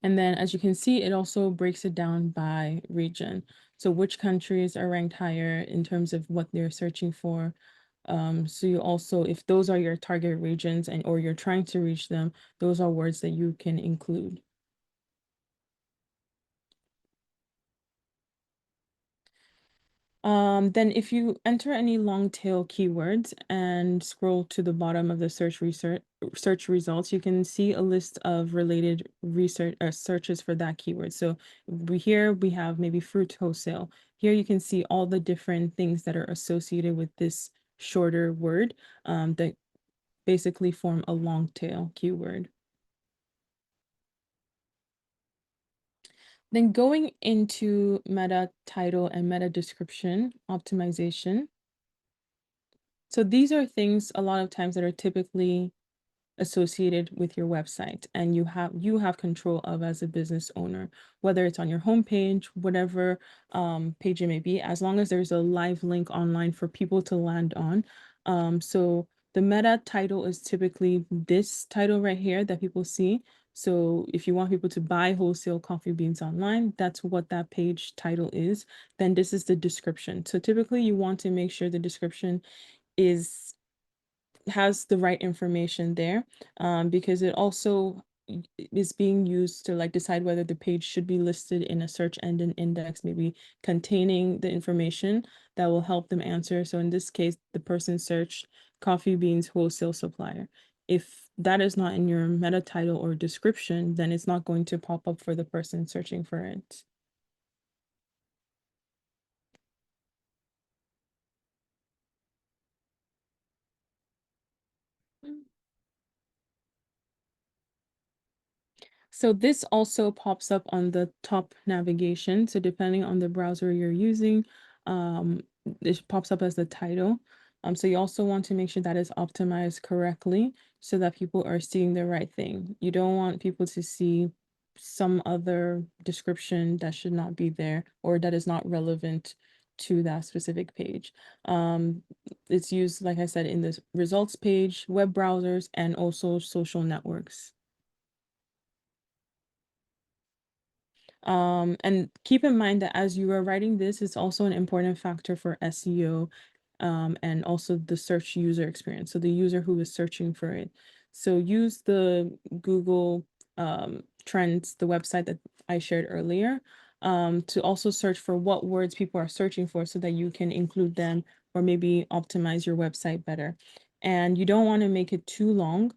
And then as you can see, it also breaks it down by region. So which countries are ranked higher in terms of what they're searching for. So you also, if those are your target regions and or you're trying to reach them, those are words that you can include. Then if you enter any long tail keywords and scroll to the bottom of the search results, you can see a list of related research searches for that keyword. So here we have maybe fruit wholesale. Here you can see all the different things that are associated with this shorter word that basically form a long tail keyword. Then going into meta title and meta description optimization. So these are things a lot of times that are typically associated with your website and you have control of as a business owner, whether it's on your homepage, whatever page it may be, as long as there's a live link online for people to land on. So the meta title is typically this title right here that people see. So if you want people to buy wholesale coffee beans online, that's what that page title is. Then this is the description. So typically you want to make sure the description is has the right information there, because it also is being used to like decide whether the page should be listed in a search engine index, maybe containing the information that will help them answer. So in this case, the person searched coffee beans wholesale supplier. If that is not in your meta title or description, then it's not going to pop up for the person searching for it. So this also pops up on the top navigation. So depending on the browser you're using, it pops up as the title. So you also want to make sure that is optimized correctly so that people are seeing the right thing. You don't want people to see some other description that should not be there or that is not relevant to that specific page. Um, it's used, like I said, in the results page, web browsers, and also social networks. And keep in mind that as you are writing this, it's also an important factor for SEO, and also the search user experience. So the user who is searching for it. So use the Google Trends, the website that I shared earlier, to also search for what words people are searching for so that you can include them or maybe optimize your website better. And you don't want to make it too long.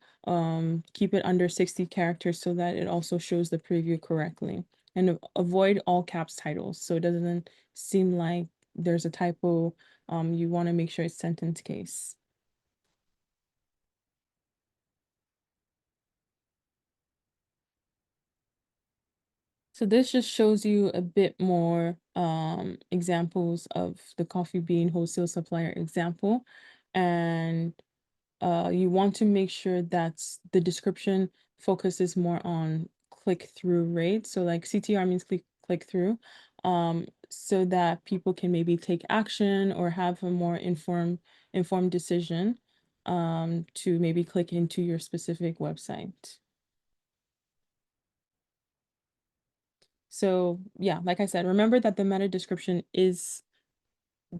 Keep it under 60 characters so that it also shows the preview correctly, and avoid all caps titles so it doesn't seem like there's a typo. You want to make sure it's sentence case. So this just shows you a bit more examples of the coffee bean wholesale supplier example. And you want to make sure that the description focuses more on click-through rate. So like CTR means click-through, so that people can maybe take action or have a more informed decision to maybe click into your specific website. So yeah, like I said, remember that the meta description is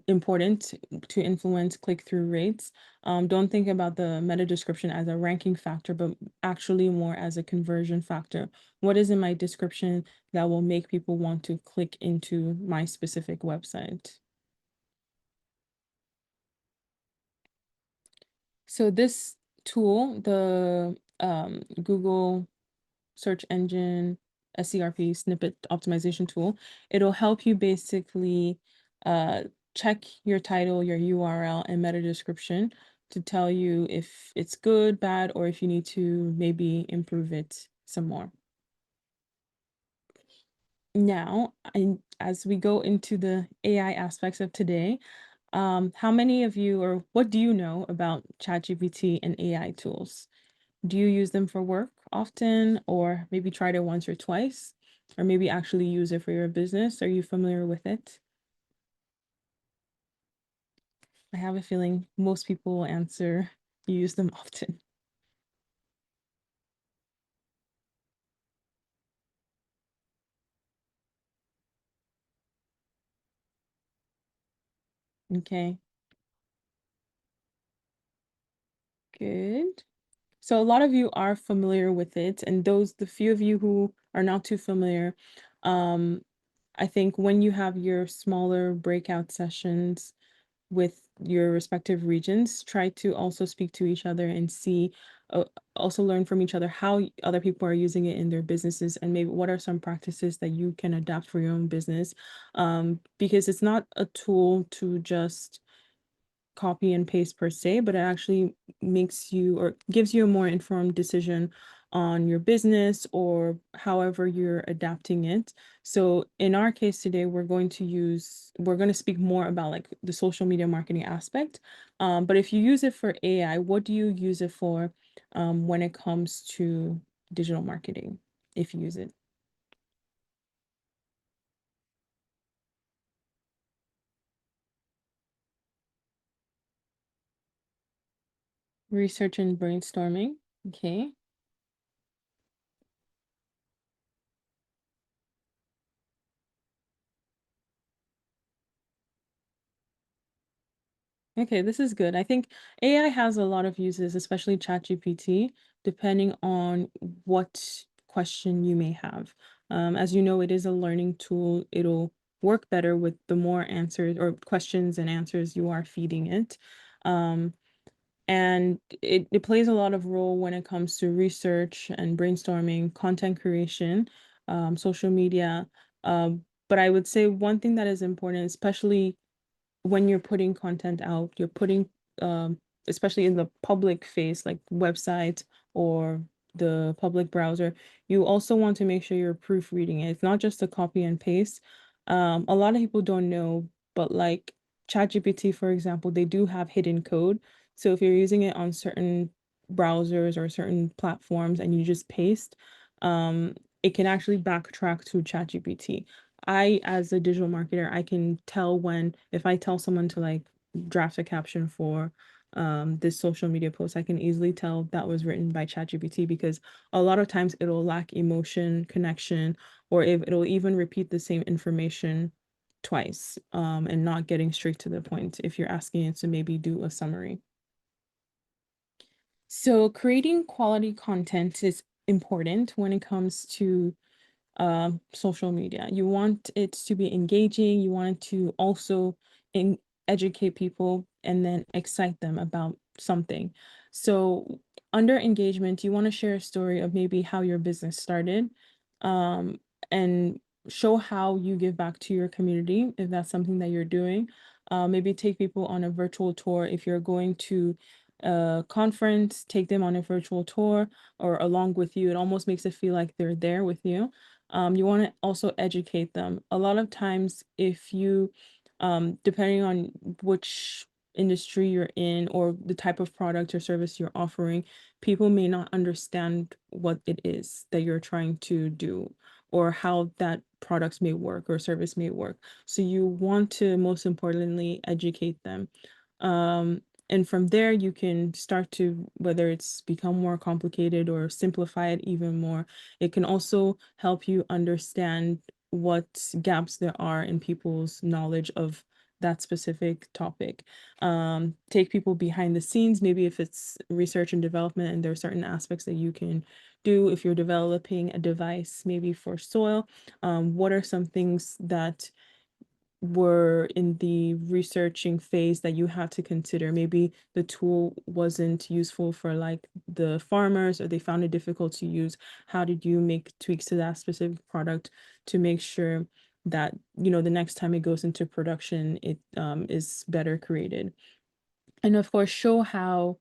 important to influence click-through rates. Don't think about the meta description as a ranking factor, but actually more as a conversion factor. What is in my description that will make people want to click into my specific website? So this tool, the Google search engine SERP snippet optimization tool, it'll help you basically uh, check your title, your URL, and meta description to tell you if it's good, bad, or if you need to maybe improve it some more. Now, as we go into the AI aspects of today, how many of you or what do you know about ChatGPT and AI tools? Do you use them for work often, or maybe tried it once or twice, or maybe actually use it for your business? Are you familiar with it? I have a feeling most people will answer you use them often. Okay, good. So a lot of you are familiar with it, and the few of you who are not too familiar, um, I think when you have your smaller breakout sessions with your respective regions, try to also speak to each other and see, uh, also learn from each other how other people are using it in their businesses, and maybe what are some practices that you can adapt for your own business. Because it's not a tool to just copy and paste per se, but it actually makes you or gives you a more informed decision on your business or however you're adapting it. So in our case today, we're going to speak more about like the social media marketing aspect. But if you use it for AI, what do you use it for when it comes to digital marketing, if you use it? Research and brainstorming. Okay. Okay, this is good. I think AI has a lot of uses, especially ChatGPT, depending on what question you may have. As you know, it is a learning tool. It'll work better with the more answers or questions and answers you are feeding it. Um, and it plays a lot of role when it comes to research and brainstorming, content creation, social media. But I would say one thing that is important, especially when you're putting content out, you're putting, um, especially in the public face, like websites or the public browser, you also want to make sure you're proofreading it. It's not just a copy and paste. A lot of people don't know, but like ChatGPT, for example, they do have hidden code. So if you're using it on certain browsers or certain platforms and you just paste, um, it can actually backtrack to ChatGPT. As a digital marketer, I can tell when, if I tell someone to like draft a caption for this social media post, I can easily tell that was written by ChatGPT because a lot of times it'll lack emotion, connection, or if it'll even repeat the same information twice, and not getting straight to the point if you're asking it to maybe do a summary. So creating quality content is important when it comes to social media. You want it to be engaging, you want it to also in educate people and then excite them about something. So under engagement, you want to share a story of maybe how your business started, um, and show how you give back to your community if that's something that you're doing. Maybe take people on a virtual tour if you're going to a conference, take them on a virtual tour or along with you. It almost makes it feel like they're there with you. You want to also educate them. A lot of times, if you, depending on which industry you're in or the type of product or service you're offering, people may not understand what it is that you're trying to do or how that products may work or service may work. So you want to most importantly educate them. Um, and from there, you can start to, whether it's become more complicated or simplify it even more. It can also help you understand what gaps there are in people's knowledge of that specific topic. Take people behind the scenes, maybe if it's research and development, and there are certain aspects that you can do if you're developing a device, maybe for soil. What are some things that were in the researching phase that you had to consider? Maybe the tool wasn't useful for like the farmers or they found it difficult to use. How did you make tweaks to that specific product to make sure that, the next time it goes into production, it is better created? And of course, show how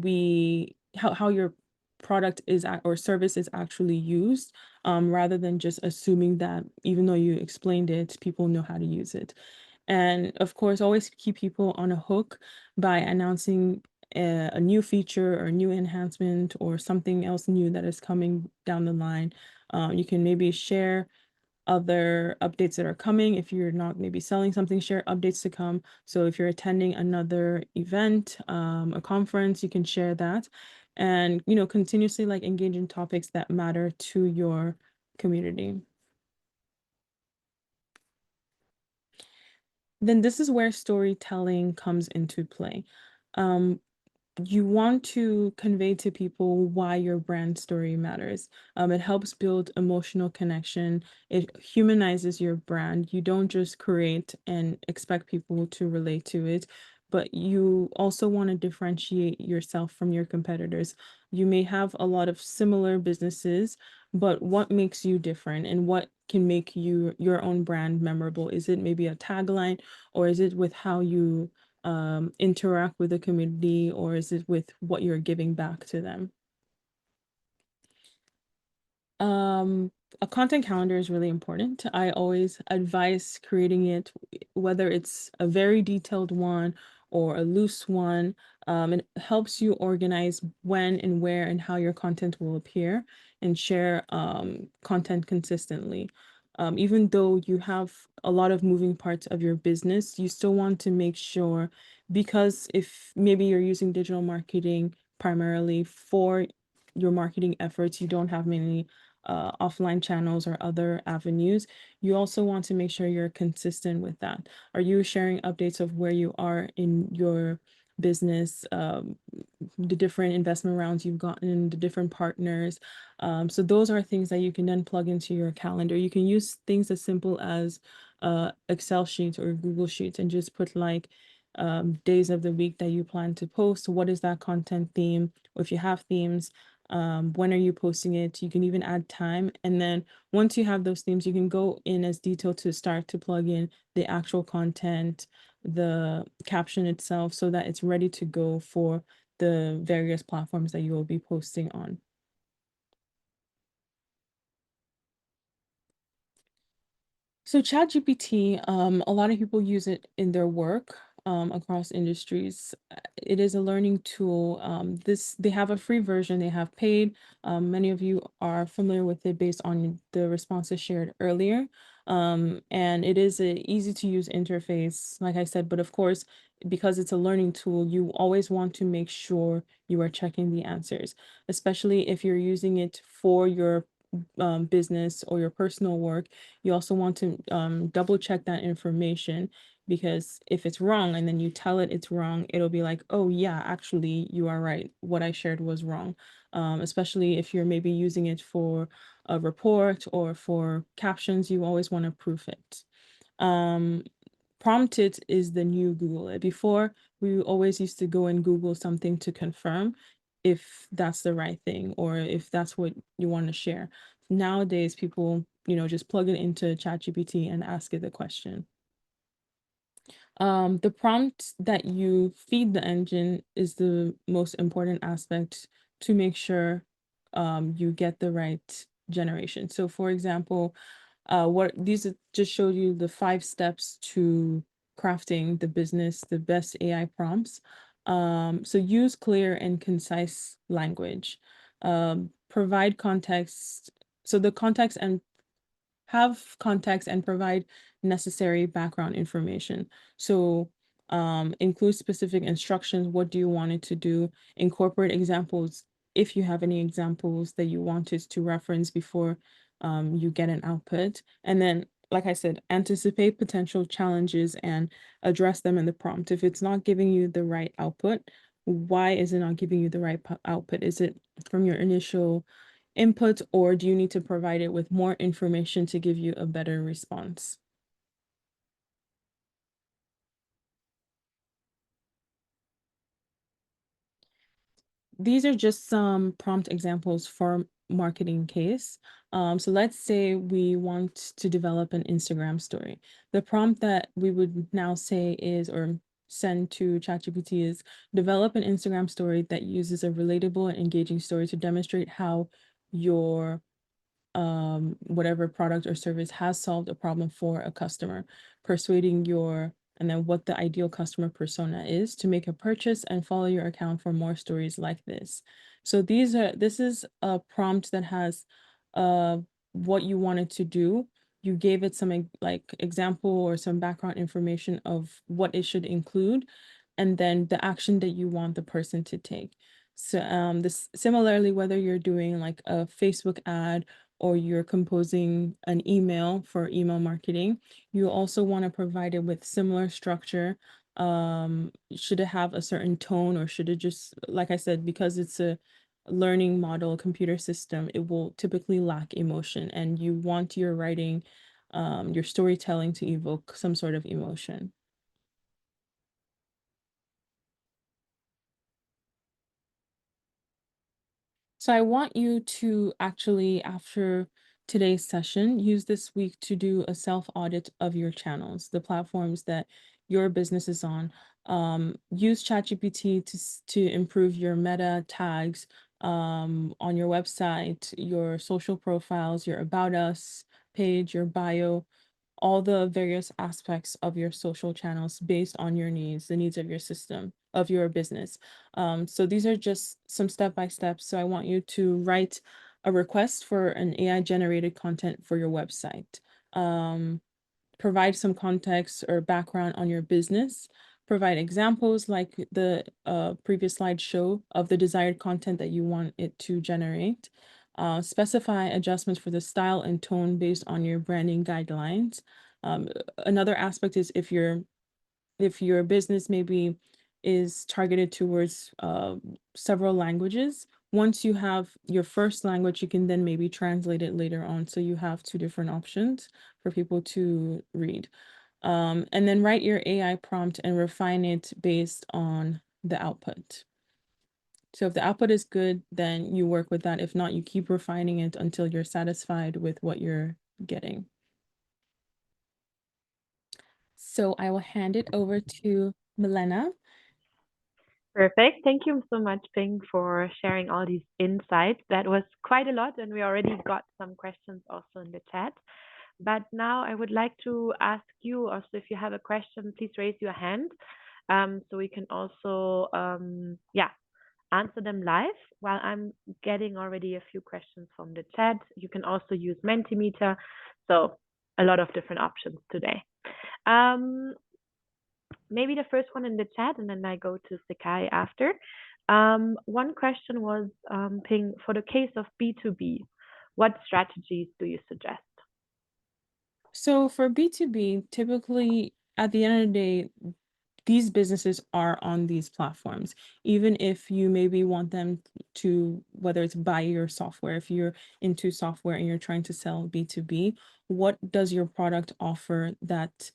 your product or service is actually used, rather than just assuming that even though you explained it, people know how to use it. And of course, always keep people on a hook by announcing a new feature or a new enhancement or something else new that is coming down the line. You can maybe share other updates that are coming. If you're not maybe selling something, share updates to come. So if you're attending another event, a conference, you can share that and, continuously like engage in topics that matter to your community. then this is where storytelling comes into play. Um, you want to convey to people why your brand story matters. It helps build emotional connection. It humanizes your brand. You don't just create and expect people to relate to it, but you also want to differentiate yourself from your competitors. You may have a lot of similar businesses, but what makes you different and what can make you your own brand memorable? Is it maybe a tagline, or is it with how you interact with the community, or is it with what you're giving back to them? Um, a content calendar is really important. I always advise creating it, whether it's a very detailed one or a loose one. It helps you organize when and where and how your content will appear and share content consistently. Even though you have a lot of moving parts of your business, you still want to make sure, because if maybe you're using digital marketing primarily for your marketing efforts, you don't have many offline channels or other avenues, you also want to make sure you're consistent with that. Are you sharing updates of where you are in your business, the different investment rounds you've gotten, the different partners? So those are things that you can then plug into your calendar. You can use things as simple as Excel sheets or Google Sheets and just put like days of the week that you plan to post. What is that content theme? Or if you have themes, when are you posting it? You can even add time. And then once you have those themes, you can go in as detailed to start to plug in the actual content, the caption itself, so that it's ready to go for the various platforms that you will be posting on. So ChatGPT, a lot of people use it in their work across industries. It is a learning tool. They have a free version, they have paid. Many of you are familiar with it based on the responses shared earlier. And it is a easy to use interface, like I said, but of course, because it's a learning tool, you always want to make sure you are checking the answers, especially if you're using it for your business or your personal work. You also want to double check that information, because if it's wrong and then you tell it it's wrong, it'll be like, oh yeah, actually you are right. What I shared was wrong. Especially if you're maybe using it for a report or for captions, you always want to proof it. Um, Prompt it is the new Google it. Before, we always used to go and Google something to confirm if that's the right thing or if that's what you want to share. Nowadays, people, just plug it into ChatGPT and ask it the question. The prompt that you feed the engine is the most important aspect to make sure you get the right generation. So, for example, what these just showed you the 5 steps to crafting the best AI prompts. So use clear and concise language. Provide context. So the context and have context and provide necessary background information. So include specific instructions. What do you want it to do? Incorporate examples if you have any examples that you wanted to reference before you get an output. And then, like I said, anticipate potential challenges and address them in the prompt. If it's not giving you the right output, why is it not giving you the right output? Is it from your initial input, or do you need to provide it with more information to give you a better response? These are just some prompt examples for marketing case. So let's say we want to develop an Instagram story. The prompt that we would now say is, or send to ChatGPT is, develop an Instagram story that uses a relatable and engaging story to demonstrate how your whatever product or service has solved a problem for a customer, persuading your, and then what the ideal customer persona is to make a purchase, and follow your account for more stories like this. So this is a prompt that has uh what you wanted to do. You gave it some like example or some background information of what it should include, and then the action that you want the person to take. So this similarly, whether you're doing like a Facebook ad or you're composing an email for email marketing, you also want to provide it with similar structure. Should it have a certain tone, or should it just, like I said, because it's a learning model, computer system, it will typically lack emotion, and you want your writing, your storytelling to evoke some sort of emotion. So I want you to actually, after today's session, use this week to do a self audit of your channels, the platforms that your business is on. Use ChatGPT to improve your meta tags on your website, your social profiles, your About Us page, your bio, all the various aspects of your social channels based on your needs, the needs of your system, of your business. So these are just some step by steps. So I want you to write a request for an AI generated content for your website. Provide some context or background on your business. Provide examples like the previous slide show of the desired content that you want it to generate. Specify adjustments for the style and tone based on your branding guidelines. Another aspect is if your business maybe is targeted towards several languages, once you have your first language, you can then maybe translate it later on. So you have two different options for people to read. And then write your AI prompt and refine it based on the output. So if the output is good, then you work with that. If not, you keep refining it until you're satisfied with what you're getting. So I will hand it over to Milena. Perfect. Thank you so much, Ping, for sharing all these insights. That was quite a lot, and we already got some questions also in the chat. But now I would like to ask you also, if you have a question, please raise your hand, so we can also answer them live. While I'm getting already a few questions from the chat, you can also use Mentimeter. So a lot of different options today. Maybe the first one in the chat, and then I go to Sekai after. One question was, Ping, for the case of B2B, what strategies do you suggest? So for B2B, typically at the end of the day, these businesses are on these platforms. Even if you maybe want them to, whether it's buy your software, if you're into software and you're trying to sell B2B, what does your product offer that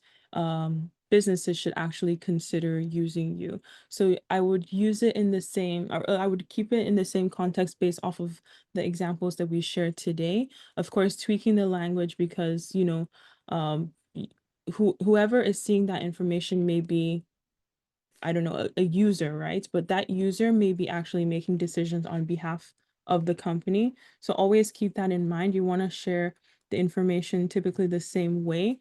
businesses should actually consider using you? So I would use it in the same, or I would keep it in the same context based off of the examples that we shared today. Of course, tweaking the language because, whoever is seeing that information may be, I don't know, a user, right? But that user may be actually making decisions on behalf of the company. So always keep that in mind. You want to share the information typically the same way.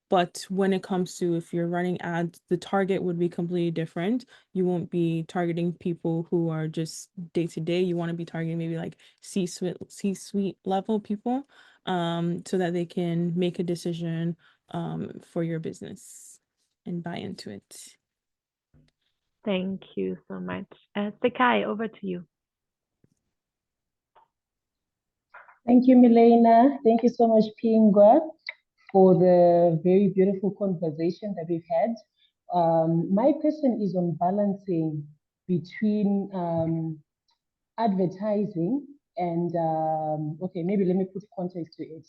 But when it comes to, if you're running ads, the target would be completely different. You won't be targeting people who are just day to day. You want to be targeting maybe like C-suite level people, so that they can make a decision for your business and buy into it. Thank you so much. Sekai, over to you. Thank you, Milena. Thank you so much, Pingwa, for the very beautiful conversation that we've had. My question is on balancing between advertising and, okay, maybe let me put context to it.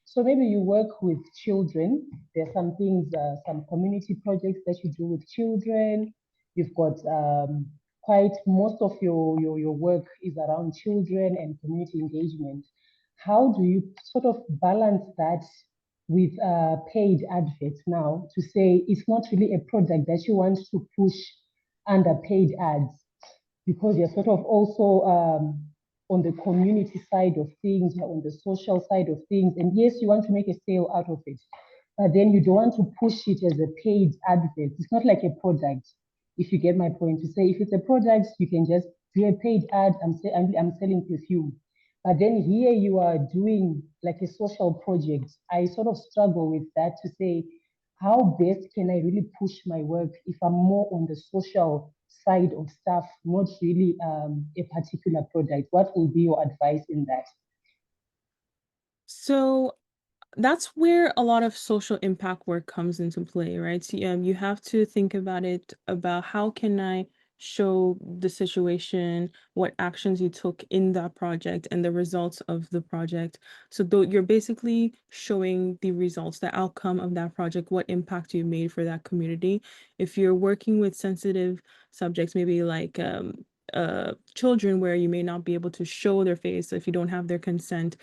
So maybe you work with children. There's some things, some community projects that you do with children. You've got quite most of your work is around children and community engagement. How do you sort of balance that with paid adverts now to say it's not really a product that you want to push under paid ads, because you're sort of also on the community side of things, you're on the social side of things. And yes, you want to make a sale out of it, but then you don't want to push it as a paid advert. It's not like a product, if you get my point. To say if it's a product, you can just do a paid ad. I'm selling perfume. But then here you are doing like a social project. I sort of struggle with that to say, how best can I really push my work if I'm more on the social side of stuff, not really a particular product? What will be your advice in that? So that's where a lot of social impact work comes into play, right? So, you have to think about it about how can I show the situation, what actions you took in that project, and the results of the project. So though you're basically showing the results, the outcome of that project, what impact you made for that community. If you're working with sensitive subjects, maybe like children, where you may not be able to show their face if you don't have their consent,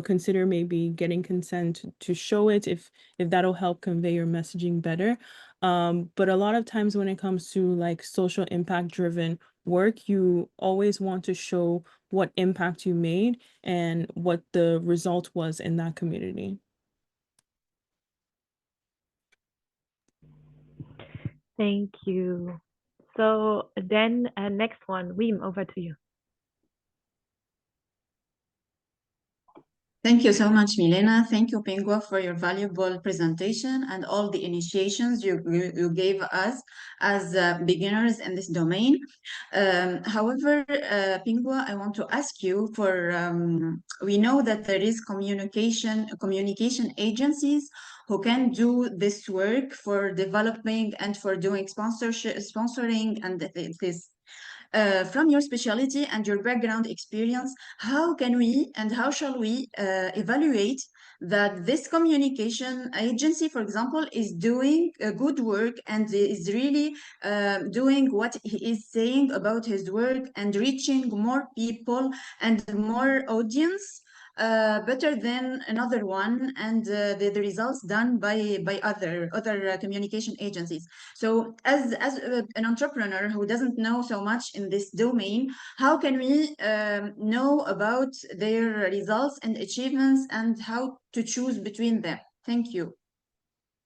consider maybe getting consent to show it if that'll help convey your messaging better. But a lot of times when it comes to like social impact driven work, you always want to show what impact you made and what the result was in that community. Thank you. So then, next one, Weem, over to you. Thank you so much, Milena. Thank you, Pingua, for your valuable presentation and all the initiations you gave us as beginners in this domain. However, Pingua, I want to ask you for, we know that there is communication agencies who can do this work for developing and for doing sponsoring and this from your specialty and your background experience, how can we and how shall we evaluate that this communication agency, for example, is doing good work and is really doing what he is saying about his work and reaching more people and more audience better than another one and the results done by other communication agencies. So as an entrepreneur who doesn't know so much in this domain, how can we know about their results and achievements and how to choose between them? Thank you.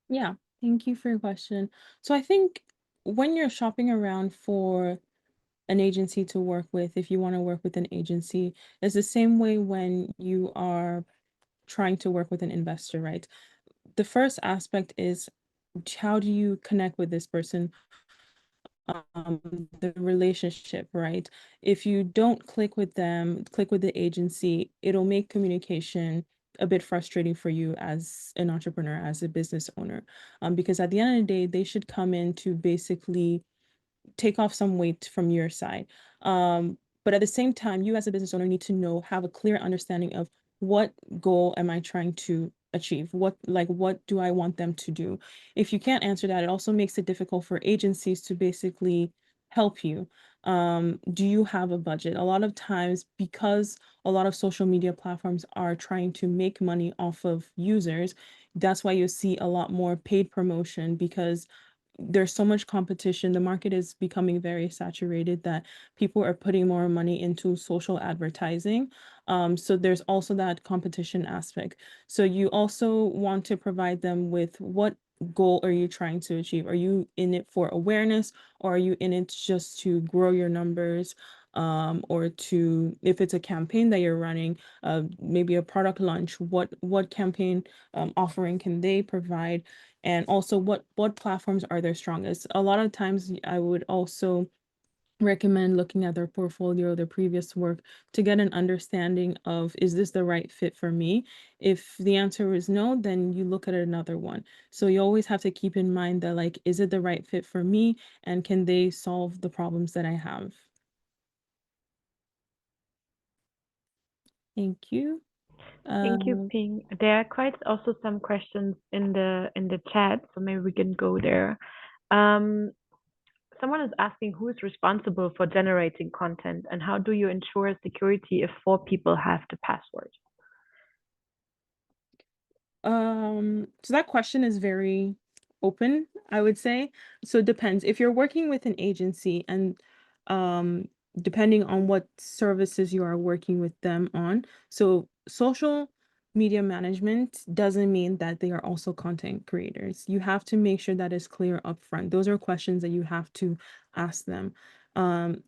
Yeah, thank you for your question. So I think when you're shopping around for an agency to work with, if you want to work with an agency, it's the same way when you are trying to work with an investor, right? The first aspect is, how do you connect with this person? The relationship, right? If you don't click with them, click with the agency, it'll make communication a bit frustrating for you as an entrepreneur, as a business owner. Because at the end of the day, they should come in to basically take off some weight from your side. But at the same time, you as a business owner need to know, have a clear understanding of what goal am I trying to achieve? What do I want them to do? If you can't answer that, it also makes it difficult for agencies to basically help you. Do you have a budget? A lot of times, because a lot of social media platforms are trying to make money off of users, that's why you see a lot more paid promotion, because there's so much competition. The market is becoming very saturated that people are putting more money into social advertising. So there's also that competition aspect. So you also want to provide them with, what goal are you trying to achieve? Are you in it for awareness, or are you in it just to grow your numbers? Or to, if it's a campaign that you're running, maybe a product launch, what campaign offering can they provide? And also, what platforms are their strongest? A lot of times I would also recommend looking at their portfolio, their previous work, to get an understanding of, is this the right fit for me? If the answer is no, then you look at another one. So you always have to keep in mind that, like, is it the right fit for me, and can they solve the problems that I have? Thank you. Thank you, Um, Ping. There are quite also some questions in the chat, so maybe we can go there. Um, Someone is asking, who is responsible for generating content, and how do you ensure security if four people have the password? so that question is very open, I would say. So it depends. If you're working with an agency, and um depending on what services you are working with them on, so social media management doesn't mean that they are also content creators. You have to make sure that is clear upfront. Those are questions that you have to ask them. Um,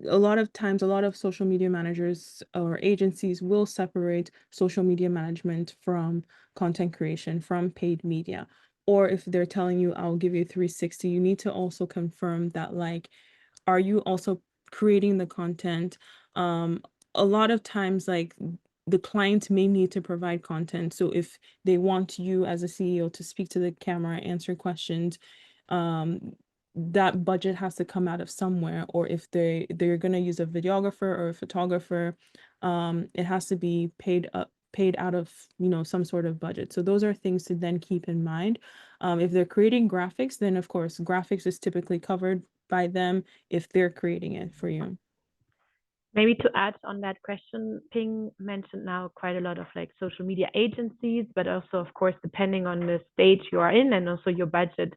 a lot of times, a lot of social media managers or agencies will separate social media management from content creation, from paid media. Or if they're telling you, I'll give you 360, you need to also confirm that, like, are you also creating the content? A lot of times, like, the client may need to provide content. So if they want you as a CEO to speak to the camera, answer questions, that budget has to come out of somewhere. Or if they're going to use a videographer or a photographer, it has to be paid out of, some sort of budget. So those are things to then keep in mind. If they're creating graphics, then of course graphics is typically covered by them if they're creating it for you. Maybe to add on that question, Ping mentioned now quite a lot of like social media agencies, but also, of course, depending on the stage you are in and also your budget,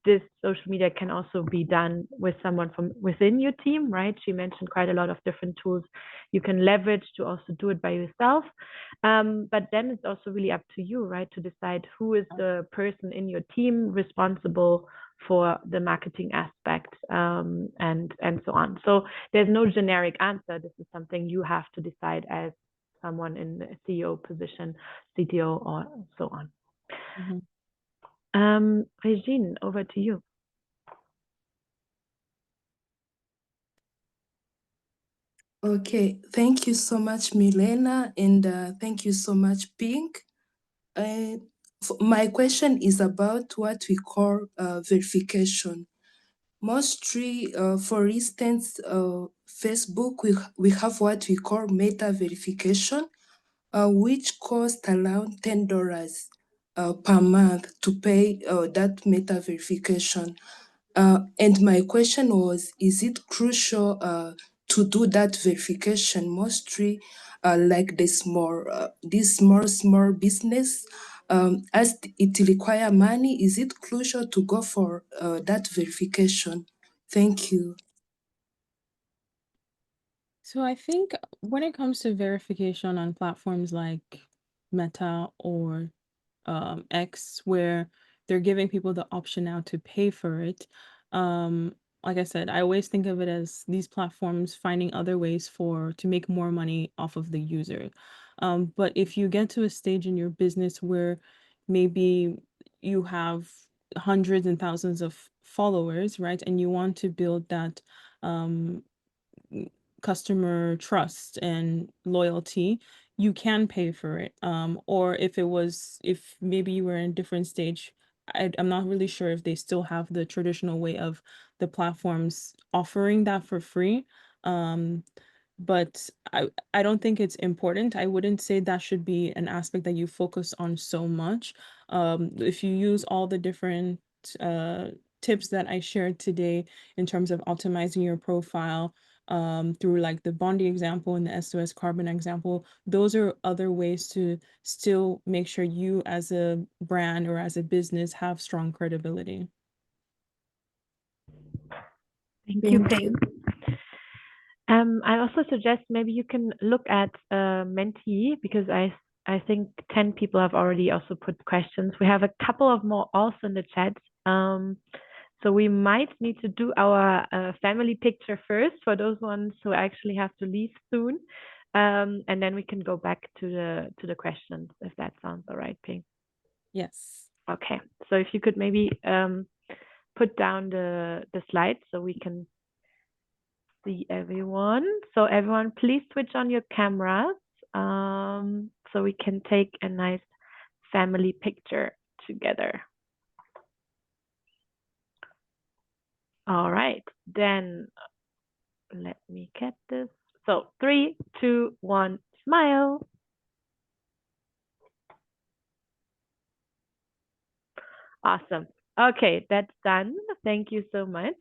this social media can also be done with someone from within your team, right? She mentioned quite a lot of different tools you can leverage to also do it by yourself. But then it's also really up to you, right, to decide who is the person in your team responsible for the marketing aspect, and so on. So there's no generic answer. This is something you have to decide as someone in a CEO position, CTO, or so on. Regine, over to you. Okay, thank you so much, Milena, and thank you so much, Pink. My question is about what we call verification. Mostly, for instance, Facebook, we have what we call meta verification, which costs around $10 per month to pay that meta verification. And my question was, is it crucial to do that verification mostly like this small business? As it require money, is it crucial to go for that verification? Thank you. So I think when it comes to verification on platforms like Meta or X, where they're giving people the option now to pay for it, like I said, I always think of it as these platforms finding other ways to make more money off of the user. But if you get to a stage in your business where maybe you have hundreds and thousands of followers, right, and you want to build that customer trust and loyalty, you can pay for it. Or if maybe you were in a different stage, I'm not really sure if they still have the traditional way of the platforms offering that for free. But I don't think it's important. I wouldn't say that should be an aspect that you focus on so much. If you use all the different tips that I shared today in terms of optimizing your profile, through like the Bondi example and the S2S carbon example, those are other ways to still make sure you as a brand or as a business have strong credibility. Thank you, Ping. I also suggest maybe you can look at Menti, because I think 10 people have already also put questions. We have a couple of more also in the chat. So we might need to do our family picture first for those ones who actually have to leave soon. And then we can go back to the questions, if that sounds all right, Ping. Yes. Okay. So if you could maybe put down the slides so we can see everyone. So everyone, please switch on your cameras so we can take a nice family picture together. All right, then let me get this. So 3, 2, 1, smile. Awesome. Okay, that's done. Thank you so much.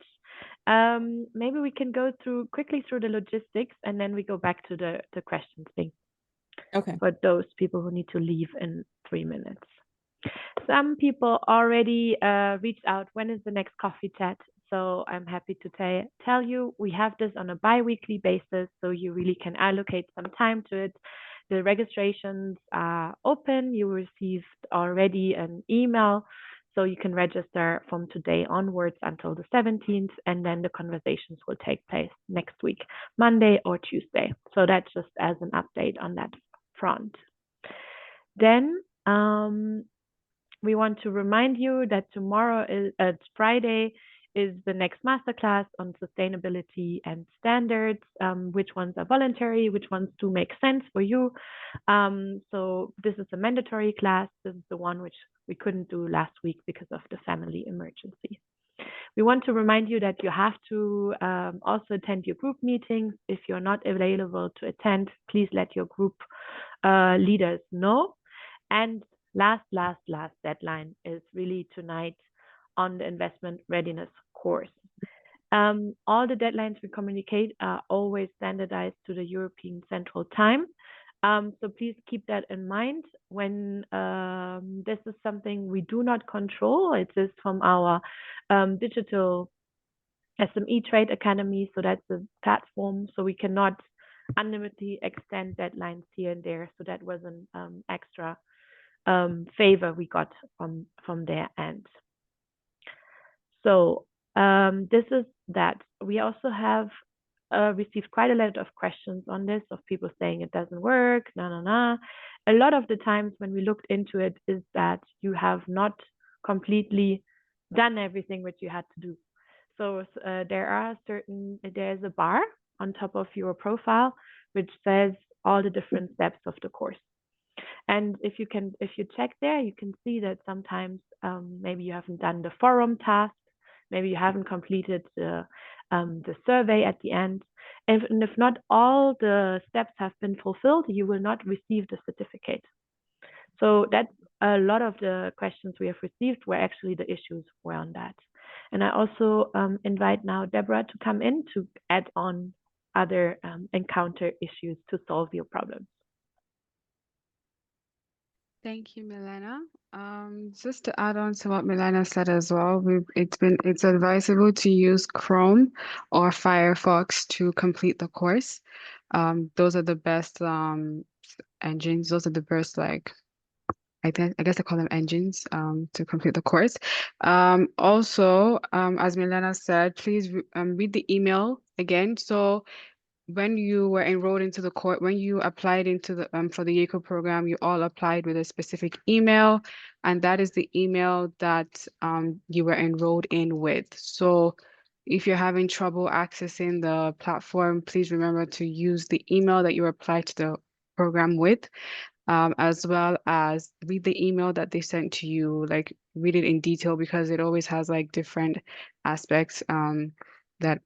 Maybe we can go quickly through the logistics, and then we go back to the questions thing. Okay. For those people who need to leave in 3 minutes. Some people already reached out. When is the next coffee chat? So I'm happy to tell you we have this on a bi-weekly basis, so you really can allocate some time to it. The registrations are open. You received already an email, so you can register from today onwards until the 17th, and then the conversations will take place next week, Monday or Tuesday. So that's just as an update on that front. Then we want to remind you that tomorrow is Friday is the next masterclass on sustainability and standards, which ones are voluntary, which ones do make sense for you. So this is a mandatory class. This is the one which we couldn't do last week because of the family emergency. We want to remind you that you have to also attend your group meetings. If you're not available to attend, please let your group leaders know. And last deadline is really tonight on the investment readiness course. All the deadlines we communicate are always standardized to the European Central Time. So please keep that in mind when this is something we do not control. It is from our digital SME Trade Academy. So that's a platform. So we cannot unlimitedly extend deadlines here and there. So that was an extra favor we got from their end. So this is that. We also have received quite a lot of questions on this, of people saying it doesn't work, A lot of the times when we looked into it is that you have not completely done everything which you had to do. So there's a bar on top of your profile which says all the different steps of the course. And if you check there, you can see that sometimes maybe you haven't done the forum task, maybe you haven't completed the survey at the end. And if not all the steps have been fulfilled, you will not receive the certificate. So that's a lot of the questions we have received were actually the issues were on that. And I also invite now Deborah to come in to add on other encounter issues to solve your problems. Thank you, Milena. Just to add on to what Milena said as well, it's advisable to use Chrome or Firefox to complete the course. Those are the best engines. Those are the best I guess I call them engines to complete the course. Also, as Milena said, please read the email again. So when you were enrolled into the course, when you applied into the for the YECO program, you all applied with a specific email, and that is the email that you were enrolled in with. So if you're having trouble accessing the platform, please remember to use the email that you applied to the program with, as well as read the email that they sent to you, like read it in detail because it always has like different aspects that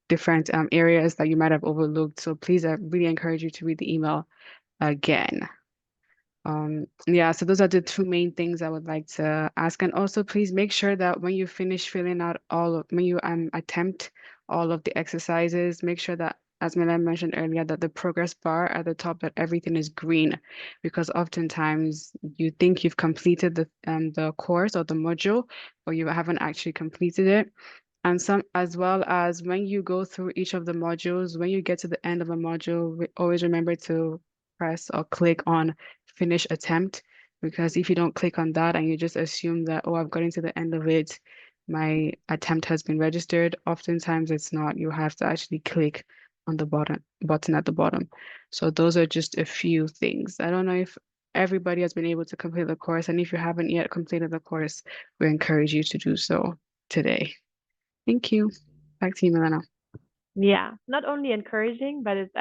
different areas that you might have overlooked. So please, I really encourage you to read the email again. Yeah, so those are the two main things I would like to ask. And also please make sure that when you finish filling out when you attempt all of the exercises, make sure that, as Milan mentioned earlier, that the progress bar at the top, that everything is green, because oftentimes you think you've completed the course or the module, but you haven't actually completed it. And some, as well as when you go through each of the modules, when you get to the end of a module, always remember to press or click on finish attempt, because if you don't click on that and you just assume that, oh, I've gotten to the end of it, my attempt has been registered, oftentimes it's not. You have to actually click on the button at the bottom. So those are just a few things. I don't know if everybody has been able to complete the course, and if you haven't yet completed the course, we encourage you to do so today. Thank you. Back to you, Milena. Yeah, not only encouraging, but it's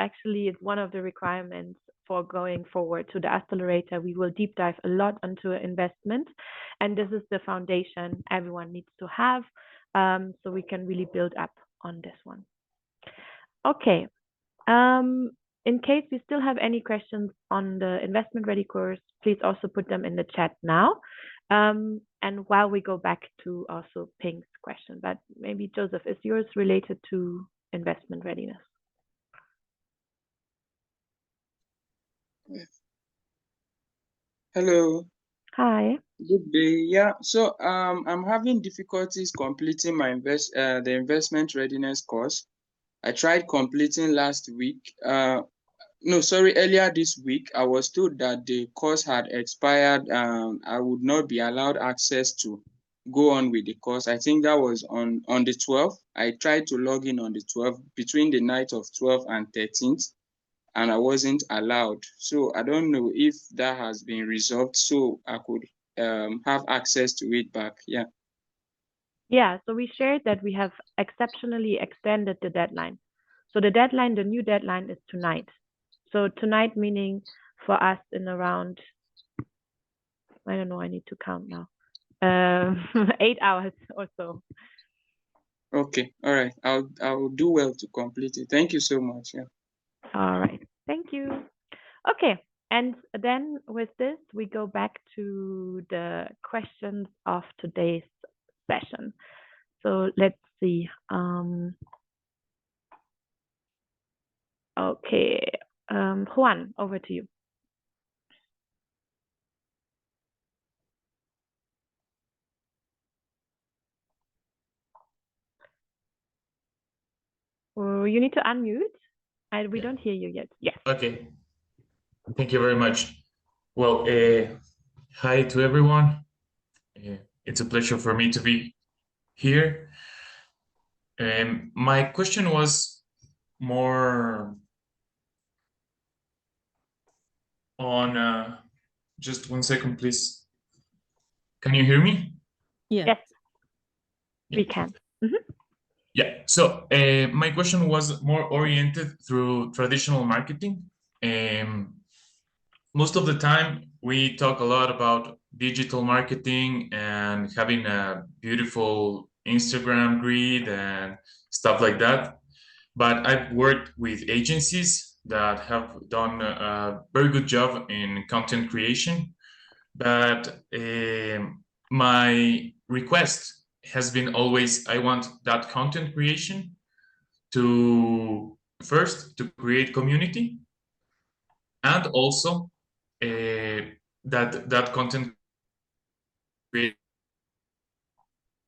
one of the requirements for going forward to the accelerator. We will deep dive a lot into investment, and this is the foundation everyone needs to have, so we can really build up on this one. Okay. In case we still have any questions on the investment ready course, please also put them in the chat now. And while we go back to also Pink's question, but maybe Joseph, is yours related to investment readiness? Hello. Hi. Good day. Yeah, so I'm having difficulties completing my the investment readiness course. I tried completing last week. No, sorry, earlier this week. I was told that the course had expired. I would not be allowed access to go on with the course. I think that was on the 12th. I tried to log in on the 12th, between the night of 12th and 13th, and I wasn't allowed. So I don't know if that has been resolved, so I could have access to it back. Yeah. Yeah, so we shared that we have exceptionally extended the deadline. So the new deadline is tonight. So tonight meaning for us in around, I don't know, I need to count now. 8 hours or so. Okay, all right. I'll do well to complete it. Thank you so much. Yeah. All right. Thank you. Okay. And then with this, we go back to the questions of today's session. So let's see. Okay. Juan, over to you. Oh, you need to unmute. We Yeah. don't hear you yet. Yes. Okay. Thank you very much. Well, hi to everyone. It's a pleasure for me to be here. My question was more on, just 1 second, please. Can you hear me? Yes. Yes, Yeah. we can. Mhm. Yeah. So my question was more oriented through traditional marketing. Um, most of the time, we talk a lot about digital marketing and having a beautiful Instagram grid and stuff like that. But I've worked with agencies that have done a very good job in content creation. But my request has been always I want that content creation to first to create community, and also that content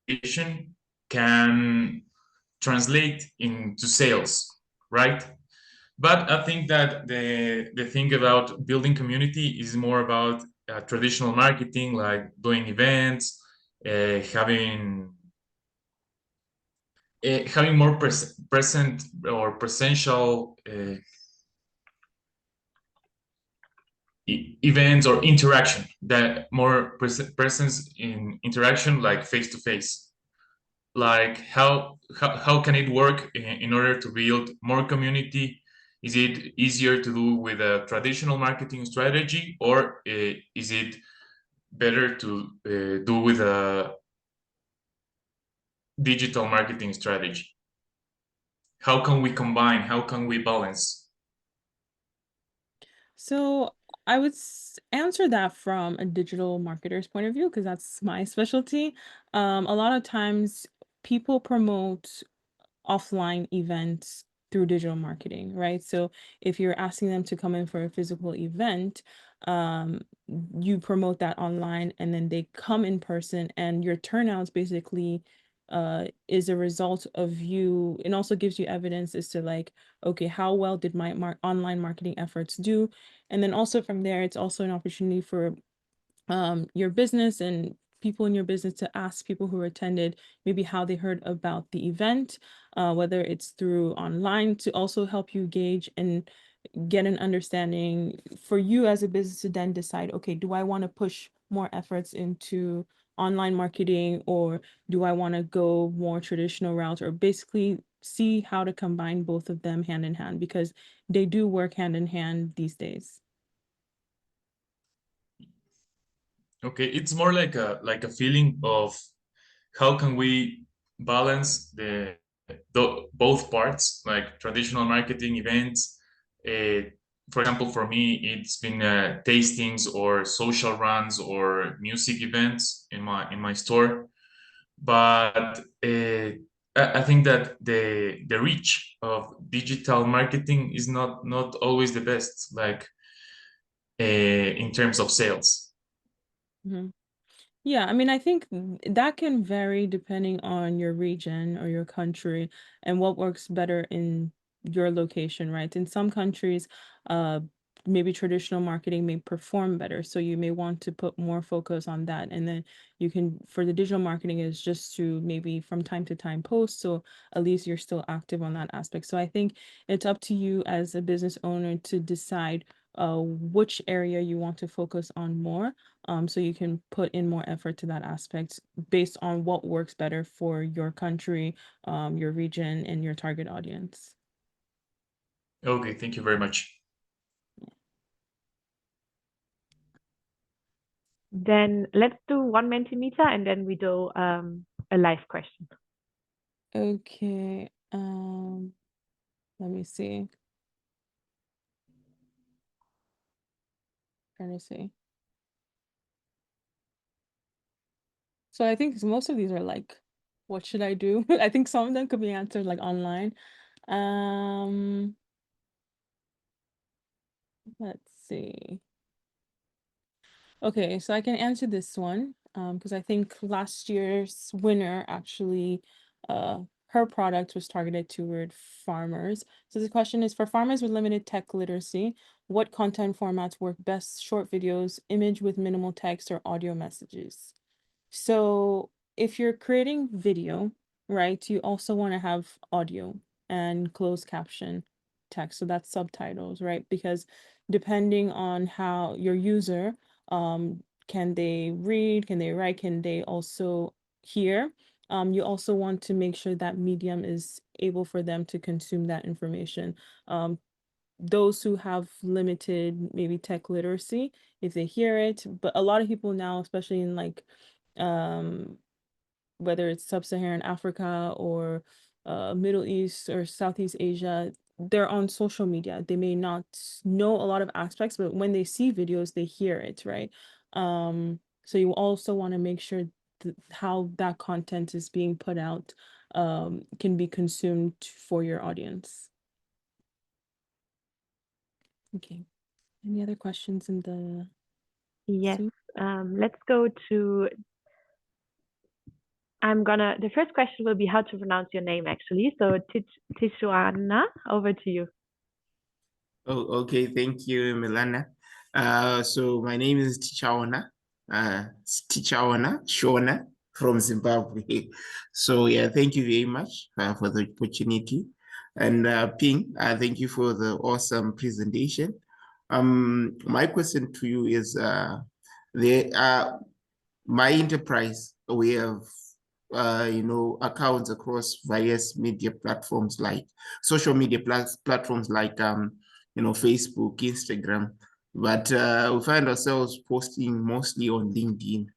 creation can translate into sales, right? But I think that the thing about building community is more about traditional marketing, like doing events, having having more present or presential events or interaction, that more presence in interaction, like face to face. Like how can it work in order to build more community? Is it easier to do with a traditional marketing strategy, or is it better to do with a digital marketing strategy? How can we combine? How can we balance? So I would answer that from a digital marketer's point of view because that's my specialty. A lot of times people promote offline events through digital marketing, right? So if you're asking them to come in for a physical event, um, you promote that online and then they come in person, and your turnouts basically is a result of you, and also gives you evidence as to like, okay, how well did my online marketing efforts do? And then also from there, it's also an opportunity for your business and people in your business to ask people who attended maybe how they heard about the event, whether it's through online, to also help you gauge and get an understanding for you as a business to then decide, okay, do I want to push more efforts into online marketing, or do I want to go more traditional routes, or basically see how to combine both of them hand in hand, because they do work hand in hand these days. Okay, it's more like a feeling of how can we balance both parts, like traditional marketing events. uh, for example, for me, it's been tastings or social runs or music events in my store. But I think that the reach of digital marketing is not always the best, like in terms of sales. Mhm. Yeah, I mean, I think that can vary depending on your region or your country and what works better in your location, right? In some countries, uh, maybe traditional marketing may perform better. So you may want to put more focus on that. And then you can, for the digital marketing, is just to maybe from time to time post. So at least you're still active on that aspect. So I think it's up to you as a business owner to decide which area you want to focus on more, so you can put in more effort to that aspect based on what works better for your country, your region, and your target audience. Okay, thank you very much. Then let's do 1 Mentimeter and then we do a live question. Okay, let me see. Trying to see. So I think most of these are like, what should I do? I think some of them could be answered like online. Let's see. Okay, so I can answer this one because I think last year's winner actually, her product was targeted toward farmers. So the question is, for farmers with limited tech literacy, what content formats work best? Short videos, image with minimal text, or audio messages? So if you're creating video, right, you also want to have audio and closed caption text. So that's subtitles, right? Because depending on how your user, can they read, can they write, can they also hear? You also want to make sure that medium is able for them to consume that information. Those who have limited maybe tech literacy, if they hear it, but a lot of people now, especially in like um whether it's sub-Saharan Africa or Middle East or Southeast Asia, they're on social media. They may not know a lot of aspects, but when they see videos, they hear it, right? So you also want to make sure how that content is being put out can be consumed for your audience. Okay. Any other questions in the Yes. Zoom? Let's go to. The first question will be how to pronounce your name actually. So Tishuana, over to you. Oh, okay. Thank you, Milana. So my name is Tichaona, Shona from Zimbabwe. So yeah, thank you very much for the opportunity. And Ping, thank you for the awesome presentation. My question to you is, my enterprise, we have accounts across various media platforms, like social media platforms like Facebook, Instagram, but we find ourselves posting mostly on LinkedIn,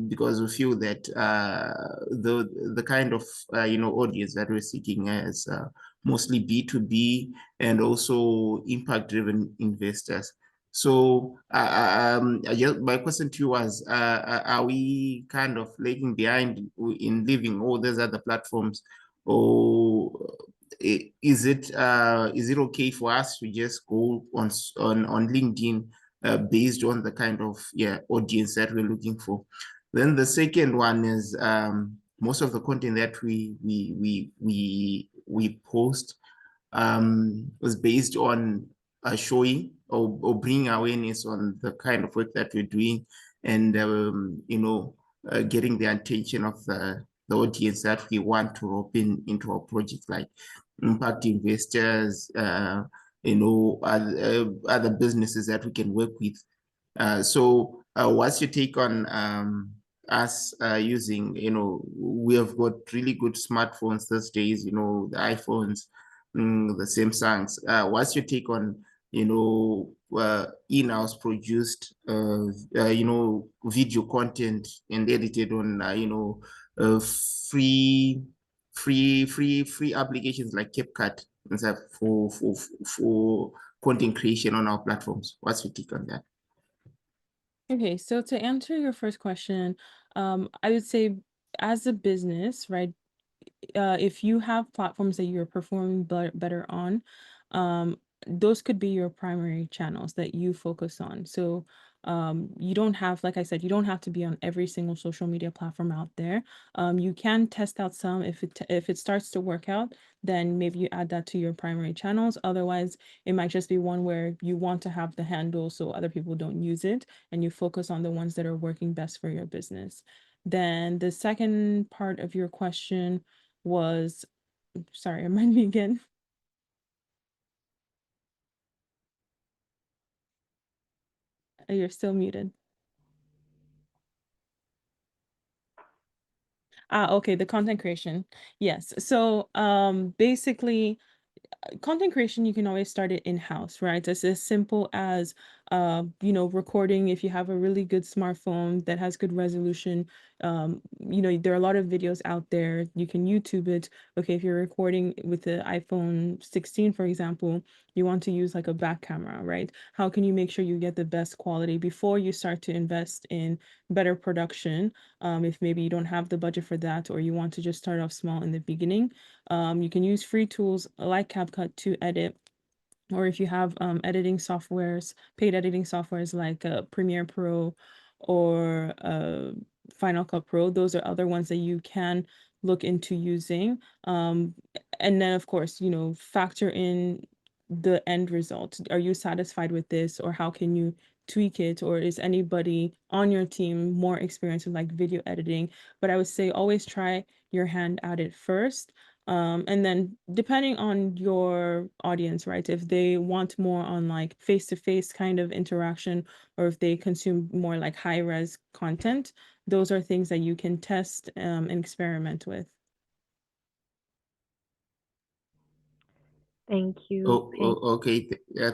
because we feel that the kind of audience that we're seeking is mostly B2B and also impact-driven investors. So my question to you was, are we kind of lagging behind in leaving all those other platforms, or is it okay for us to just go on LinkedIn based on the kind of audience that we're looking for? Then the second one is, most of the content that we post was based on showing or bringing awareness on the kind of work that we're doing, and getting the attention of the audience that we want to rope into our project, like impact investors, other businesses that we can work with. So what's your take on us using, we have got really good smartphones these days, the iPhones, the Samsungs. What's your take on, in-house produced, video content and edited on, free applications like CapCut and stuff for content creation on our platforms? What's your take on that? Okay, so to answer your first question, I would say as a business, right, if you have platforms that you're performing better on, those could be your primary channels that you focus on. So you don't have, like I said, you don't have to be on every single social media platform out there. You can test out some. If it starts to work out, then maybe you add that to your primary channels. Otherwise, it might just be one where you want to have the handle so other people don't use it, and you focus on the ones that are working best for your business. Then the second part of your question was, sorry, remind me again. You're still muted. Okay, the content creation. Yes. So basically content creation, you can always start it in-house, right? It's as simple as recording. If you have a really good smartphone that has good resolution, there are a lot of videos out there. You can YouTube it. Okay, if you're recording with the iPhone 16, for example, you want to use like a back camera, right? How can you make sure you get the best quality before you start to invest in better production? If maybe you don't have the budget for that, or you want to just start off small in the beginning, you can use free tools like CapCut to edit, or if you have editing softwares, paid editing softwares like Premiere Pro or Final Cut Pro, those are other ones that you can look into using. And then, of course, factor in the end result. Are you satisfied with this, or how can you tweak it, or is anybody on your team more experienced with like video editing? But I would say always try your hand at it first. And then depending on your audience, right? If they want more on like face-to-face kind of interaction, or if they consume more like high-res content, those are things that you can test and experiment with. Thank you, Oh, Pink. okay.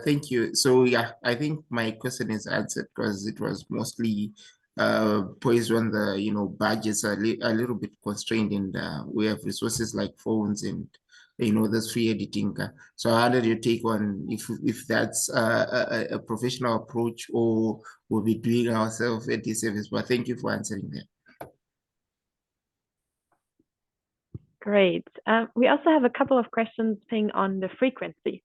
Thank you. So yeah, I think my question is answered because it was mostly poised when the budgets are a little bit constrained, and we have resources like phones and this free editing. So how did you take on if that's a professional approach, or we'll be doing ourselves a disservice? But thank you for answering that. Great. We also have a couple of questions, Ping, on the frequency.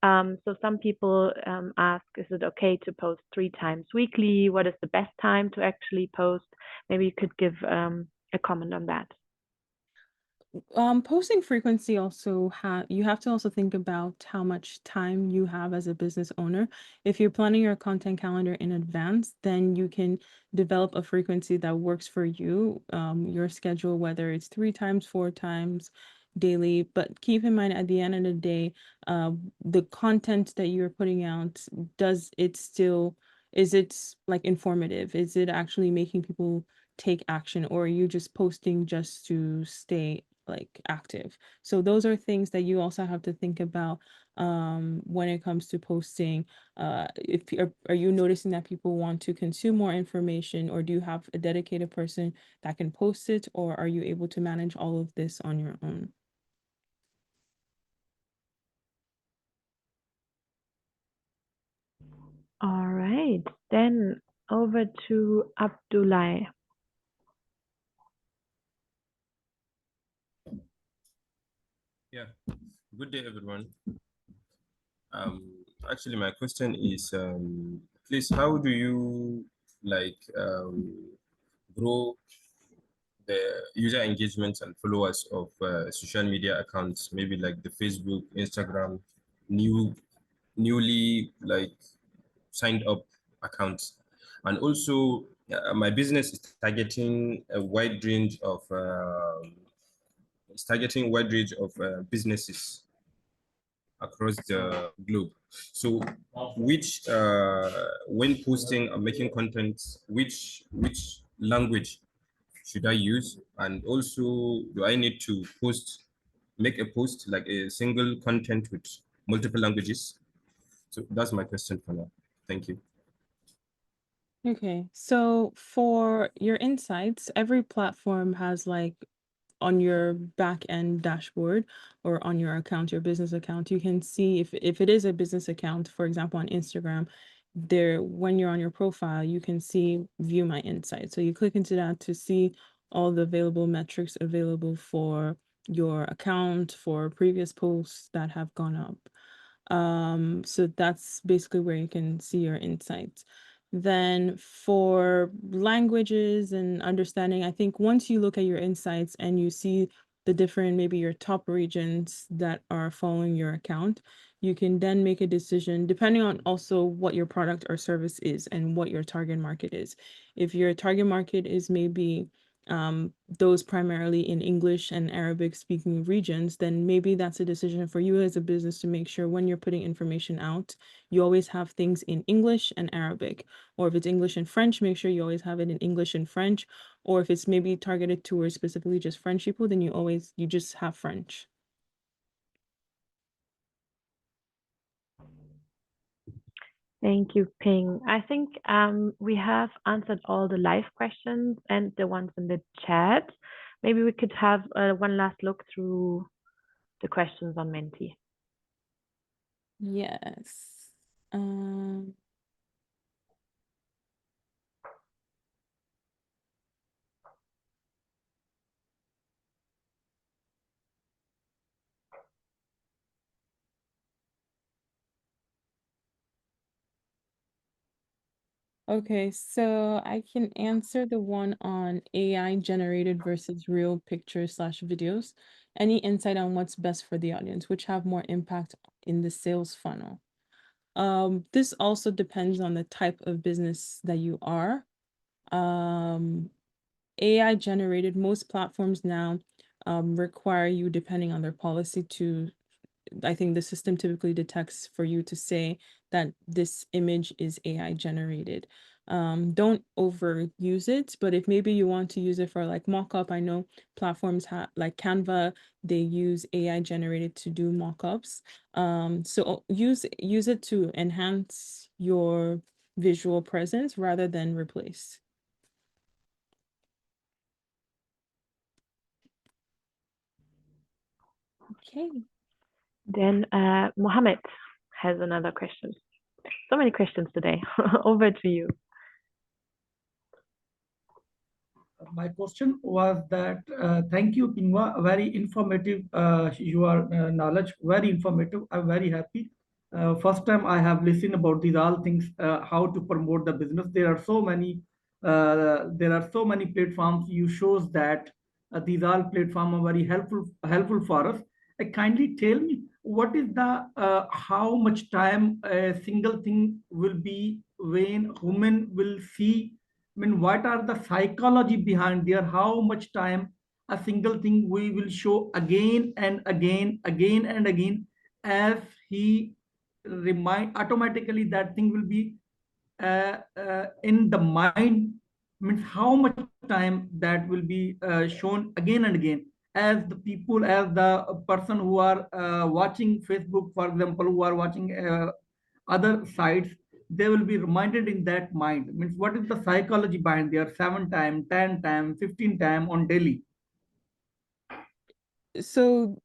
So some people ask, is it okay to post 3 times weekly? What is the best time to actually post? Maybe you could give a comment on that. Posting frequency also you have to also think about how much time you have as a business owner. If you're planning your content calendar in advance, then you can develop a frequency that works for you, your schedule, whether it's 3 times, 4 times daily. But keep in mind, at the end of the day, the content that you're putting out, is it like informative? Is it actually making people take action, or are you just posting just to stay like active? So those are things that you also have to think about when it comes to posting. If are you noticing that people want to consume more information, or do you have a dedicated person that can post it, or are you able to manage all of this on your own? All right, then over to Abdullah. Yeah, good day, everyone. Actually, my question is, please, how do you like grow the user engagement and followers of social media accounts, maybe like the Facebook, Instagram, newly like signed up accounts, and also my business is targeting a wide range of businesses across the globe. So, which when posting or making content, which language should I use? And also, do I need to make a post like a single content with multiple languages? So that's my question for now. Thank you. Okay, so for your insights, every platform has like on your back end dashboard, or on your account, your business account, you can see if it is a business account, for example, on Instagram, there, when you're on your profile, you can see view my insights. So you click into that to see all the available metrics available for your account, for previous posts that have gone up. So that's basically where you can see your insights. Then for languages and understanding, I think once you look at your insights and you see the different, maybe your top regions that are following your account, you can then make a decision depending on also what your product or service is and what your target market is. If your target market is maybe those primarily in English and Arabic speaking regions, then maybe that's a decision for you as a business to make sure when you're putting information out, you always have things in English and Arabic. Or if it's English and French, make sure you always have it in English and French. Or if it's maybe targeted towards specifically just French people, then you just have French. Thank you, Ping. I think we have answered all the live questions and the ones in the chat. Maybe we could have one last look through the questions on Menti. Yes. Okay, so I can answer the one on AI generated versus real pictures slash videos. Any insight on what's best for the audience, which have more impact in the sales funnel? This also depends on the type of business that you are. AI generated, most platforms now require you, depending on their policy, to I think the system typically detects for you to say that this image is AI generated. Don't overuse it, but if maybe you want to use it for like mock-up, I know platforms have like Canva, they use AI generated to do mock-ups. So use it to enhance your visual presence rather than replace. Okay. Then Mohammed has another question. So many questions today. Over to you. My question was that thank you, Pingwa, very informative. Your knowledge, very informative. I'm very happy. First time I have listened about these all things, how to promote the business. There are so many platforms. You shows that these all platforms are very helpful for us. Kindly tell me what is the how much time a single thing will be when human will see. I mean, what are the psychology behind there? How much time a single thing we will show again and again, again and again, as he remind automatically that thing will be in the mind. Means how much time that will be shown again and again, as the people, as the person who are watching Facebook, for example, who are watching other sites, they will be reminded in that mind. Means what is the psychology behind there? 7 time, 10 time, 15 time on daily. So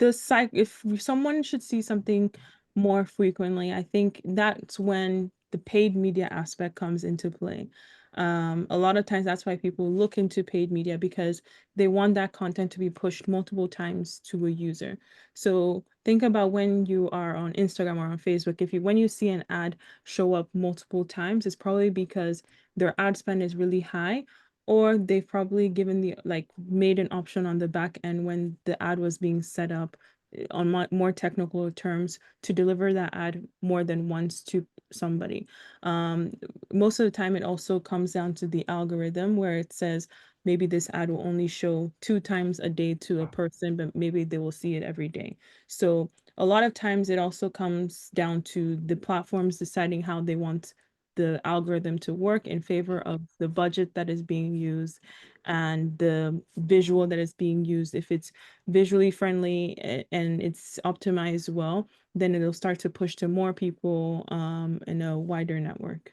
if someone should see something more frequently, I think that's when the paid media aspect comes into play. A lot of times that's why people look into paid media, because they want that content to be pushed multiple times to a user. So think about when you are on Instagram or on Facebook, when you see an ad show up multiple times, it's probably because their ad spend is really high, or they've probably given made an option on the back end when the ad was being set up, on more technical terms, to deliver that ad more than once to somebody. Most of the time it also comes down to the algorithm, where it says maybe this ad will only show 2 times a day to a person, but maybe they will see it every day. So a lot of times it also comes down to the platforms deciding how they want the algorithm to work in favor of the budget that is being used and the visual that is being used. If it's visually friendly and it's optimized well, then it'll start to push to more people in a wider network.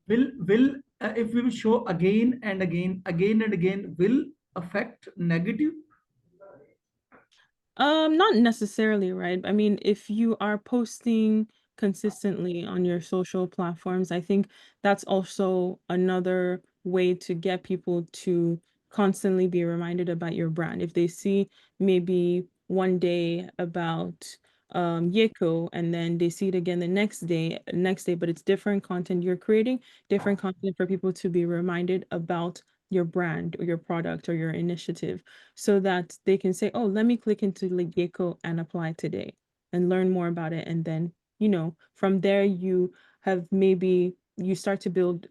Will if we will show again and again, again and again, will affect negative? Not necessarily, right? I mean, if you are posting consistently on your social platforms, I think that's also another way to get people to constantly be reminded about your brand. If they see maybe one day about Yeko, and then they see it again the next day, but it's different content, you're creating different content for people to be reminded about your brand or your product or your initiative, so that they can say, oh, let me click into Gecko and apply today and learn more about it. And then, from there, you have maybe you start to build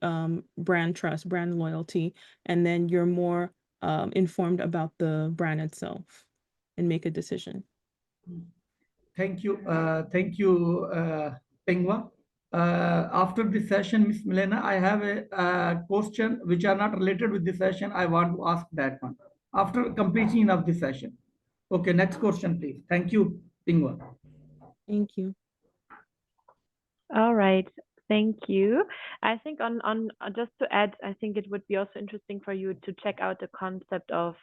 brand trust, brand loyalty, and then you're more informed about the brand itself and make a decision. Thank you. Pengwa. After this session, Miss Milena, I have a question which are not related with this session. I want to ask that one after completion of this session. Okay, next question, please. Thank you, Pengwa. Thank you. All right. Thank you. I think on just to add, I think it would be also interesting for you to check out the concept of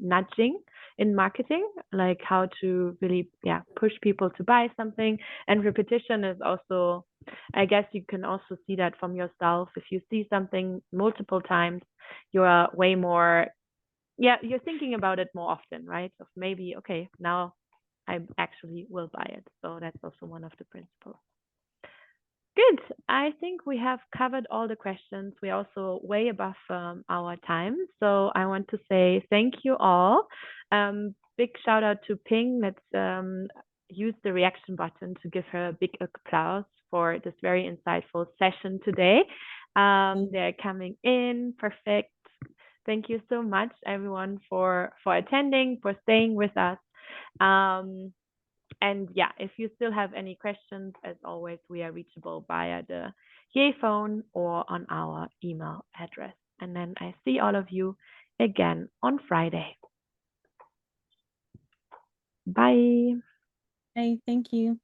nudging in marketing, like how to really push people to buy something. And repetition is also, I guess you can also see that from yourself. If you see something multiple times, you are way more you're thinking about it more often, right? Of maybe, okay, now I actually will buy it. So that's also one of the principles. Good. I think we have covered all the questions. We're also way above our time. So I want to say thank you all. Big shout out to Ping. Let's use the reaction button to give her a big applause for this very insightful session today. They're coming in. Perfect. Thank you so much, everyone, for attending, for staying with us. And yeah, if you still have any questions, as always, we are reachable via the Yay phone or on our email address. And then I see all of you again on Friday. Bye. Hey, thank you.